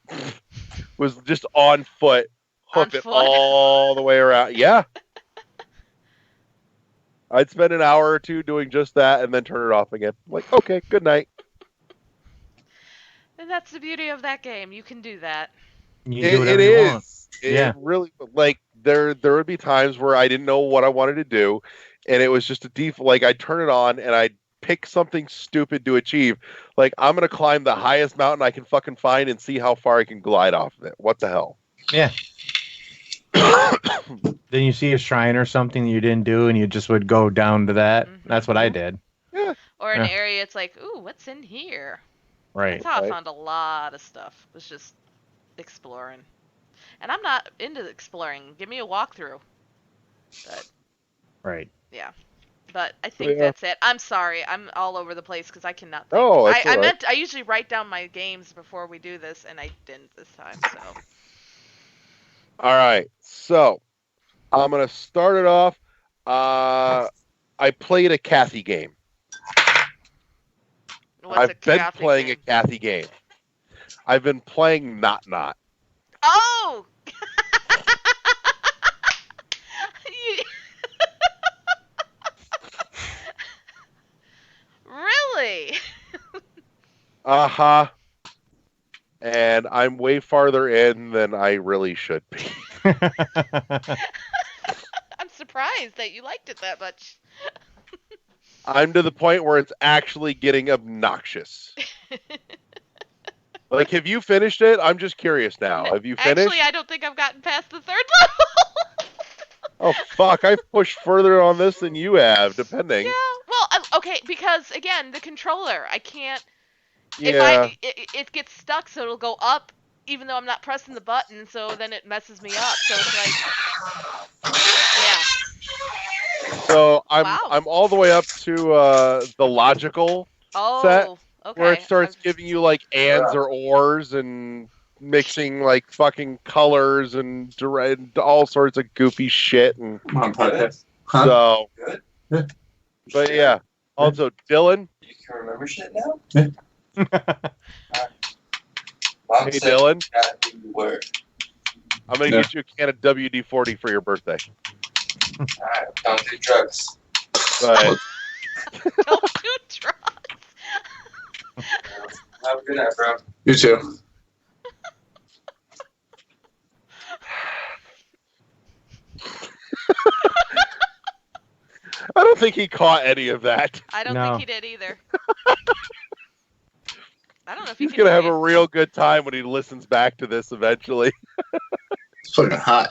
Was just on foot, hoof it all the way around. Yeah. I'd spend an hour or two doing just that and then turn it off again. I'm like, okay, good night. And that's the beauty of that game. You can do that. It is. It really, like, there would be times where I didn't know what I wanted to do, and it was just a default. Like, I'd turn it on, and I'd pick something stupid to achieve. Like, I'm going to climb the highest mountain I can fucking find and see how far I can glide off of it. What the hell? Yeah. Then you see a shrine or something that you didn't do, and you just would go down to that. Mm-hmm. That's what I did. Yeah. Or an area, it's like, ooh, what's in here? Right. That's how I found a lot of stuff. Was just exploring. And I'm not into exploring. Give me a walkthrough. But, right. Yeah. But I think that's it. I'm sorry. I'm all over the place because I cannot think. Oh, I usually write down my games before we do this, and I didn't this time, so. All right. So, I'm going to start it off. I played a Kathy game. I've been playing a Kathy game. I've been playing Not Not. Oh! Really? Uh-huh. And I'm way farther in than I really should be. I'm surprised that you liked it that much. I'm to the point where it's actually getting obnoxious. Like, have you finished it? I'm just curious now. Have you finished? Actually, I don't think I've gotten past the 3rd level. Oh, fuck. I've pushed further on this than you have, depending. Yeah. Well, okay, because, again, the controller, I can't... Yeah. It gets stuck, so it'll go up, even though I'm not pressing the button, so then it messes me up. So it's like... Yeah. So I'm all the way up to the logical set, okay. where it starts giving you like ands or ors and mixing like fucking colors and all sorts of goofy shit. And so, but yeah. Also, Dylan. You can remember shit now. Hey Dylan. Where? I'm gonna get you a can of WD-40 for your birthday. Alright, don't do drugs. But don't do drugs. Have a good night, bro. You too. I don't think he caught any of that. I don't think he did either. I don't know if he's gonna have a real good time when he listens back to this eventually. It's fucking hot.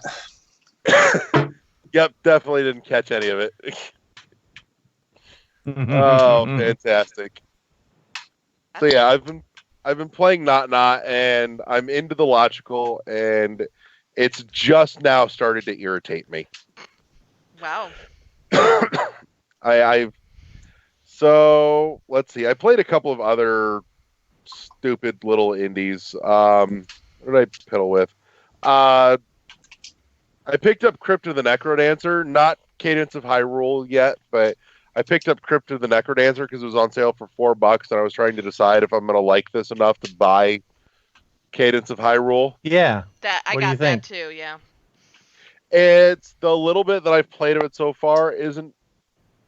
Yep, definitely didn't catch any of it. Oh, fantastic! So yeah, I've been playing Not Not, and I'm into the logical, and it's just now started to irritate me. Wow. So let's see. I played a couple of other stupid little indies. What did I piddle with? I picked up Crypt of the Necrodancer, not Cadence of Hyrule yet, but I picked up Crypt of the Necrodancer because it was on sale for $4, and I was trying to decide if I'm going to like this enough to buy Cadence of Hyrule. Yeah. I got that too, yeah. It's the little bit that I've played of it so far isn't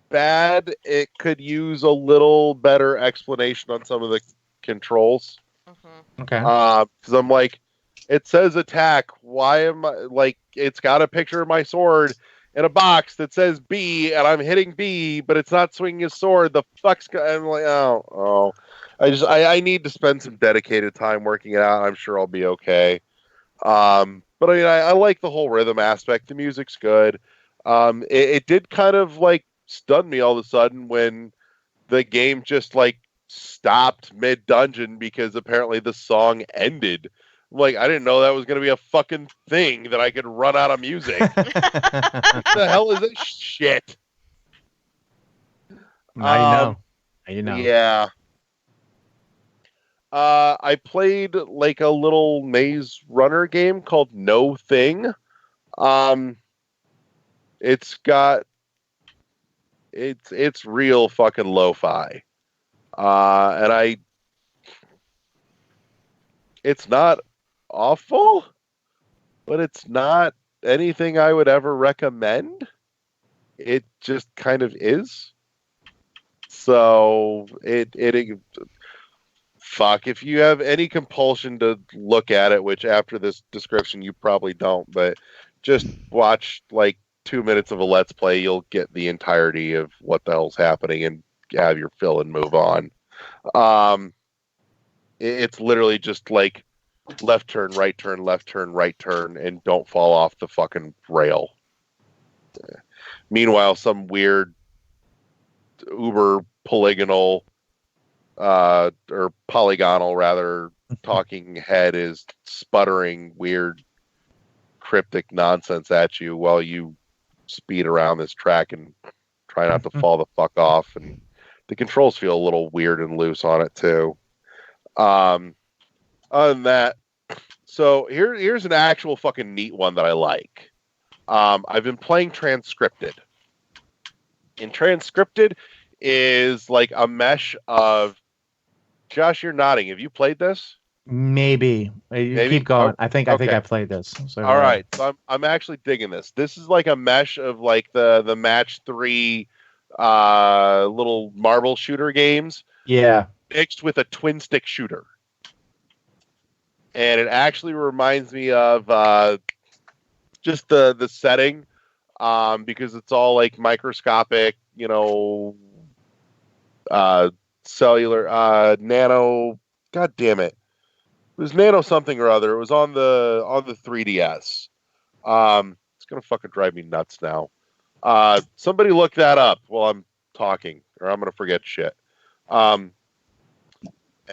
bad. It could use a little better explanation on some of the controls. Mm-hmm. Okay. Because I'm like, It says attack. Why am I like? It's got a picture of my sword in a box that says B, and I'm hitting B, but it's not swinging his sword. The fuck's? I'm like, oh. I need to spend some dedicated time working it out. I'm sure I'll be okay. But I mean, I like the whole rhythm aspect. The music's good. It did kind of like stun me all of a sudden when the game just like stopped mid dungeon because apparently the song ended. Like, I didn't know that was going to be a fucking thing that I could run out of music. What the hell is this shit? Now you know. Yeah. I played like a little maze runner game called No Thing. It's real fucking lo-fi. And it's not awful, but it's not anything I would ever recommend. It just kind of is. So fuck, if you have any compulsion to look at it, which after this description you probably don't, but just watch like 2 minutes of a let's play, you'll get the entirety of what the hell's happening and have your fill and move on. It's literally just like left turn, right turn, left turn, right turn, and don't fall off the fucking rail. Meanwhile, some weird uber polygonal or polygonal rather talking head is sputtering weird cryptic nonsense at you while you speed around this track and try not to fall the fuck off. And the controls feel a little weird and loose on it too. Other than that, so here's an actual fucking neat one that I like. I've been playing Transcripted. And Transcripted is like a mesh of... Josh, you're nodding. Have you played this? Maybe. Keep going. I think I played this. So, all right. So I'm actually digging this. This is like a mesh of like the match 3 little marble shooter games. Yeah. Mixed with a twin stick shooter. And it actually reminds me of just the setting, because it's all like microscopic, cellular, nano. God damn it! It was nano something or other. It was on the 3DS. It's gonna fucking drive me nuts now. Somebody look that up while I'm talking, or I'm gonna forget shit.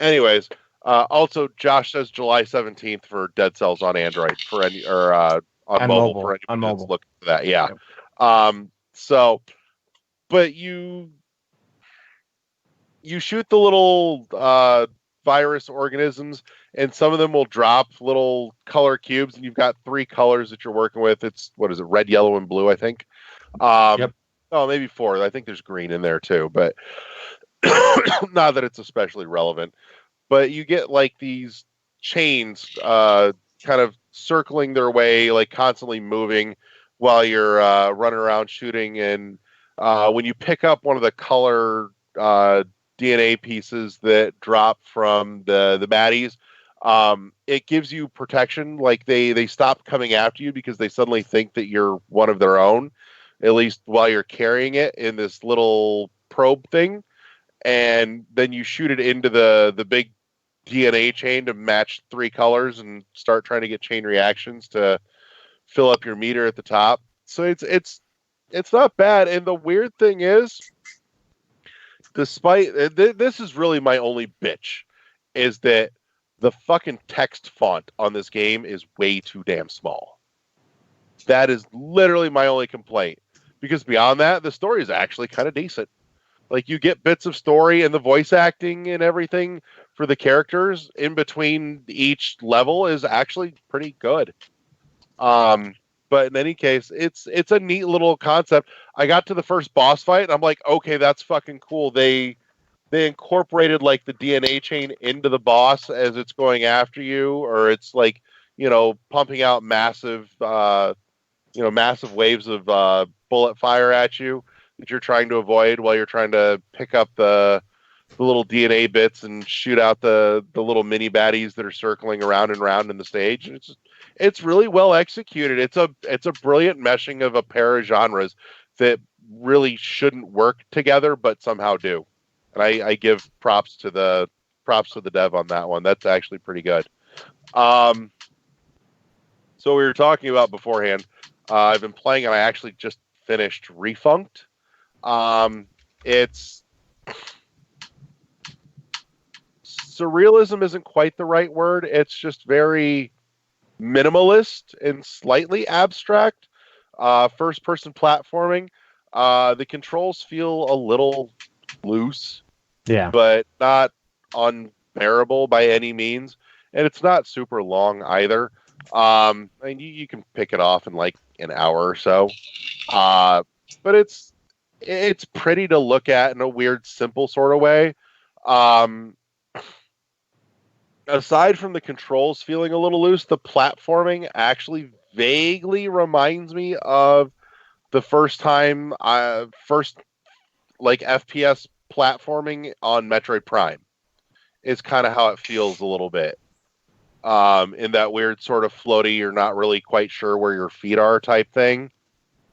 Anyways. Also, Josh says July 17th for Dead Cells on Android for any on mobile for anyone that's looking for that. Yeah. So, but you shoot the little virus organisms, and some of them will drop little color cubes, and you've got 3 colors that you're working with. It's red, yellow, and blue, I think. Yep. Oh, maybe 4. I think there's green in there too, but not that it's especially relevant. But you get like these chains kind of circling their way, like constantly moving while you're running around shooting. And when you pick up one of the color DNA pieces that drop from the baddies, it gives you protection. Like they stop coming after you because they suddenly think that you're one of their own, at least while you're carrying it in this little probe thing. And then you shoot it into the big DNA chain to match 3 colors and start trying to get chain reactions to fill up your meter at the top. So it's not bad. And the weird thing is, despite this is really my only bitch, is that the fucking text font on this game is way too damn small. That is literally my only complaint. Because beyond that, the story is actually kind of decent. Like, you get bits of story, and the voice acting and everything for the characters in between each level is actually pretty good. But in any case, it's a neat little concept. I got to the first boss fight, and I'm like, okay, that's fucking cool. They incorporated like the DNA chain into the boss as it's going after you, or it's like, pumping out massive waves of bullet fire at you that you're trying to avoid while you're trying to pick up the the little DNA bits and shoot out the little mini baddies that are circling around and around in the stage. And it's really well executed. It's a brilliant meshing of a pair of genres that really shouldn't work together, but somehow do. And I give props to the dev on that one. That's actually pretty good. So we were talking about beforehand. I've been playing, and I actually just finished Refunct. It's surrealism isn't quite the right word. It's just very minimalist and slightly abstract. First-person platforming. The controls feel a little loose, but not unbearable by any means. And it's not super long either. I mean, you can pick it off in like an hour or so. But it's pretty to look at in a weird, simple sort of way. Aside from the controls feeling a little loose, the platforming actually vaguely reminds me of the first like FPS platforming on Metroid Prime. Is kind of how it feels a little bit. In that weird sort of floaty, you're not really quite sure where your feet are type thing.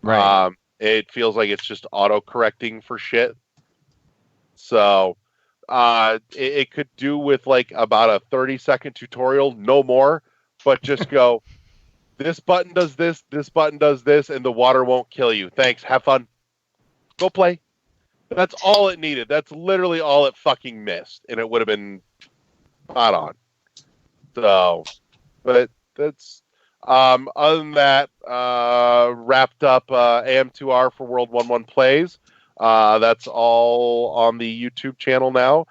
Right. It feels like it's just auto-correcting for shit. So, it could do with like about a 30-second tutorial, no more, but just go, this button does this button does this, and the water won't kill you. Thanks, have fun. Go play. That's all it needed. That's literally all it fucking missed, and it would have been spot on. So, but that's other than that, wrapped up AM2R for World 1-1 Plays. That's all on the YouTube channel now.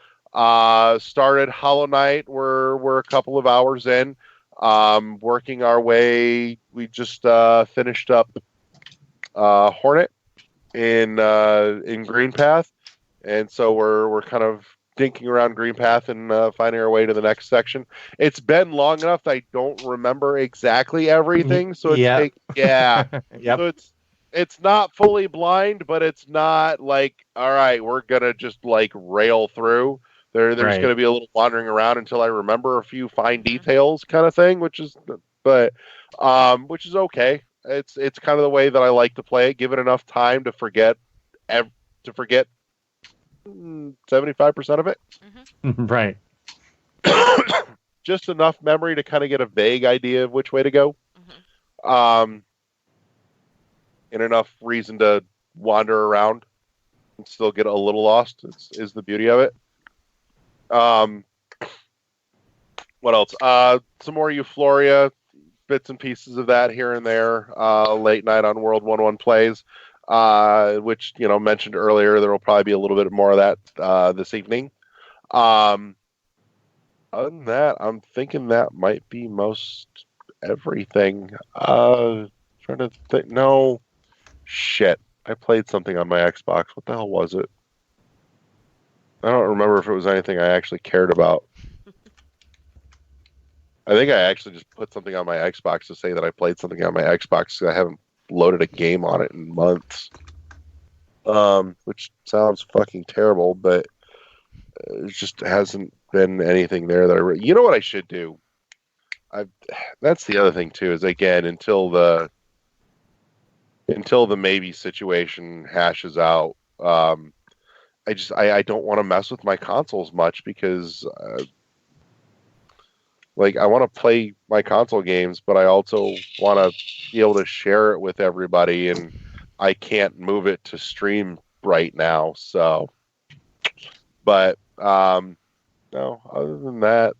Started Hollow Knight. We're a couple of hours in. Working our way. We just finished up Hornet in Green Path, and so we're kind of dinking around Green Path and finding our way to the next section. It's been long enough that I don't remember exactly everything, so Yep. So it's not fully blind, but it's not like, all right, we're gonna just like rail through. There's gonna be a little wandering around until I remember a few fine details, kind of thing, which is okay. It's kind of the way that I like to play it. Give it enough time to forget 75% of it. Mm-hmm. Right. Just enough memory to kind of get a vague idea of which way to go. Mm-hmm. And enough reason to wander around and still get a little lost is the beauty of it. What else? Some more Euphoria, bits and pieces of that here and there. Late night on World 1-1 Plays. Which, mentioned earlier, there will probably be a little bit more of that this evening. Other than that, I'm thinking that might be most everything. Trying to think. No, shit. I played something on my Xbox. What the hell was it? I don't remember if it was anything I actually cared about. I think I actually just put something on my Xbox to say that I played something on my Xbox because I haven't loaded a game on it in months, which sounds fucking terrible, but it just hasn't been anything there that you know what I should do. That's the other thing too, is again, until the maybe situation hashes out, I don't want to mess with my consoles much because like I want to play my console games, but I also want to be able to share it with everybody, and I can't move it to stream right now. So, but no, other than that,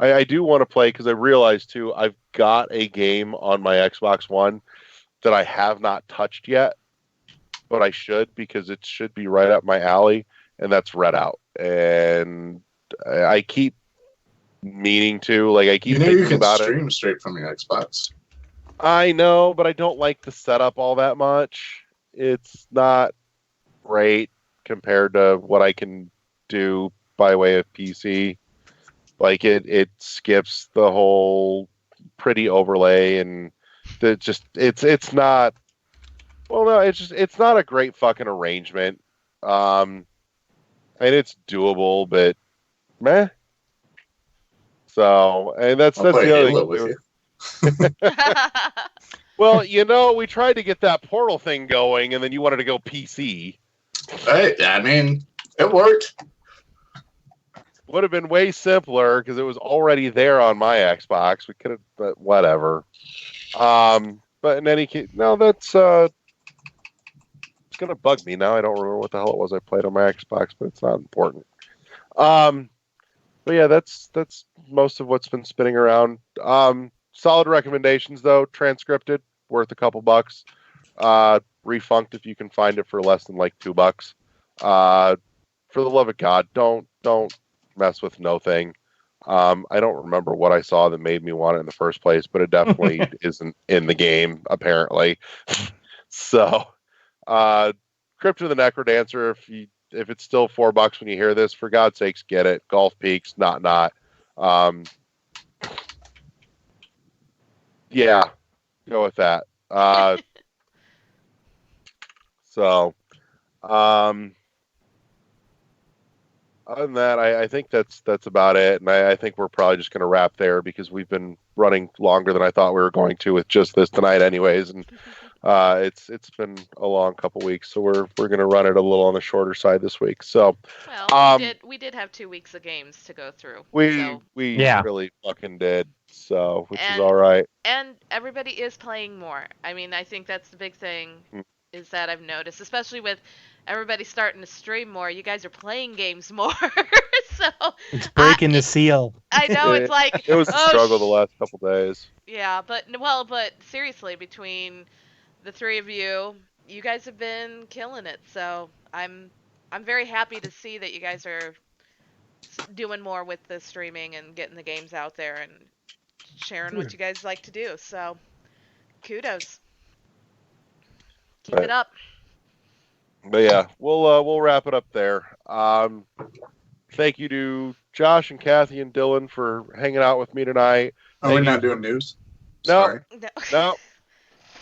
I do want to play because I realized too I've got a game on my Xbox One that I have not touched yet, but I should because it should be right up my alley, and that's Redout. And I keep meaning to, like, I keep thinking about it. You can stream straight from your Xbox. I know, but I don't like the setup all that much. It's not great compared to what I can do by way of PC. Like it skips the whole pretty overlay, and it's not. Well, no, it's not a great fucking arrangement. I and it's doable, but meh. So, and that's the other thing. Well, we tried to get that Portal thing going, and then you wanted to go PC. Hey, I mean, it worked. Would have been way simpler because it was already there on my Xbox. We could have, but whatever. But in any case, no, that's it's gonna bug me now. I don't remember what the hell it was I played on my Xbox, but it's not important. But yeah, that's most of what's been spinning around. Solid recommendations though. Transcripted, worth a couple bucks. Refunked if you can find it for less than like $2. For the love of God, don't mess with No Thing. I don't remember what I saw that made me want it in the first place, but it definitely isn't in the game apparently. So, Crypt of the Necrodancer. If it's still $4 when you hear this, for God's sakes, get it. Golf Peaks, not. Yeah, go with that. So, other than that, I think that's about it, and I think we're probably just going to wrap there because we've been running longer than I thought we were going to with just this tonight, anyways, and it's been a long couple weeks, so we're going to run it a little on the shorter side this week. So, well, we did have 2 weeks of games to go through. We really fucking did, so which is all right. And everybody is playing more. I mean, I think that's the big thing. Is that I've noticed, especially with everybody starting to stream more, you guys are playing games more. So it's breaking the seal. I know, it's like it was a struggle the last couple days. Yeah, but seriously, between the 3 of you guys have been killing it. So I'm very happy to see that you guys are doing more with the streaming and getting the games out there and sharing what you guys like to do. So kudos. Keep it up. But yeah, we'll wrap it up there. Thank you to Josh and Kathy and Dylan for hanging out with me tonight. We're not doing news. No.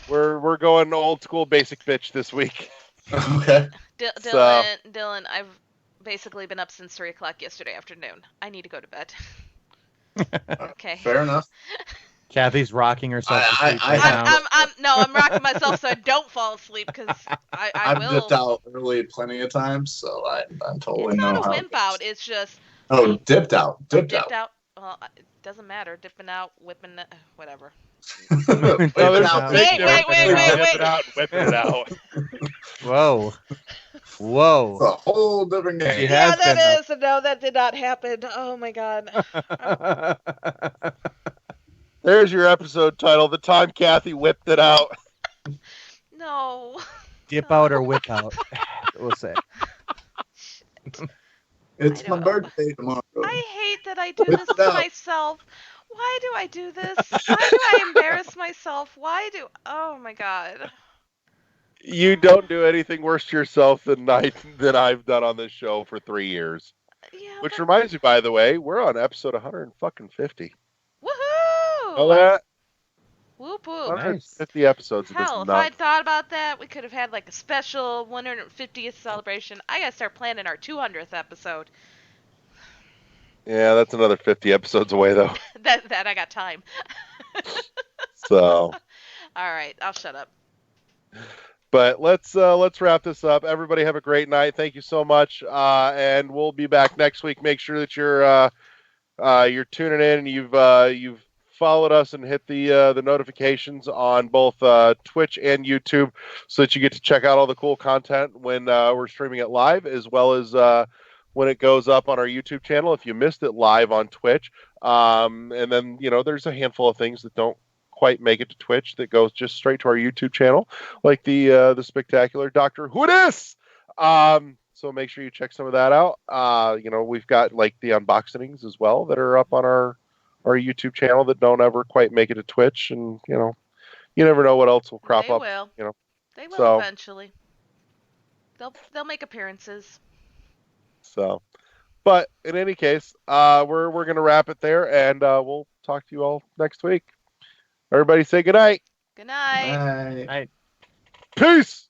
We're going old school basic bitch this week. Okay. Dylan, I've basically been up since 3:00 yesterday afternoon. I need to go to bed. Okay. Fair enough. Kathy's rocking herself to sleep I'm rocking myself so I don't fall asleep because I will. I've dipped out early plenty of times, so I totally know how. It's not a wimp out. It's just. Oh, dipped out. Dipped out. Well, it doesn't matter. Dipping out, whipping, whatever. Wait. Whipping it out. Whoa. It's a whole different game. Yeah, that is. No, that did not happen. Oh my God. There's your episode title. The time Kathy whipped it out. No. Dip out or whip out. We'll say. It's my birthday tomorrow. I hate that I do this to myself. Why do I do this? Why do I embarrass myself? Oh my God. You don't do anything worse to yourself than I've done on this show for 3 years. Yeah. Which reminds me, by the way, we're on episode 150. Woohoo! Know that? Whoop whoop. 150 episodes. Hell, if I'd thought about that, we could have had like a special 150th celebration. I gotta start planning our 200th episode. Yeah, that's another 50 episodes away, though. that I got time. So. All right, I'll shut up. But let's wrap this up. Everybody have a great night. Thank you so much, and we'll be back next week. Make sure that you're tuning in and you've followed us and hit the notifications on both Twitch and YouTube, so that you get to check out all the cool content when we're streaming it live, as well as when it goes up on our YouTube channel. If you missed it live on Twitch, and then there's a handful of things that don't quite make it to Twitch that goes just straight to our YouTube channel, like the spectacular Doctor Who Dis. So make sure you check some of that out. We've got like the unboxings as well that are up on our YouTube channel that don't ever quite make it to Twitch, and you never know what else will crop up. They will eventually. They'll make appearances. So, but in any case, we're gonna wrap it there, and we'll talk to you all next week. Everybody say good night. Good night. Bye. Peace.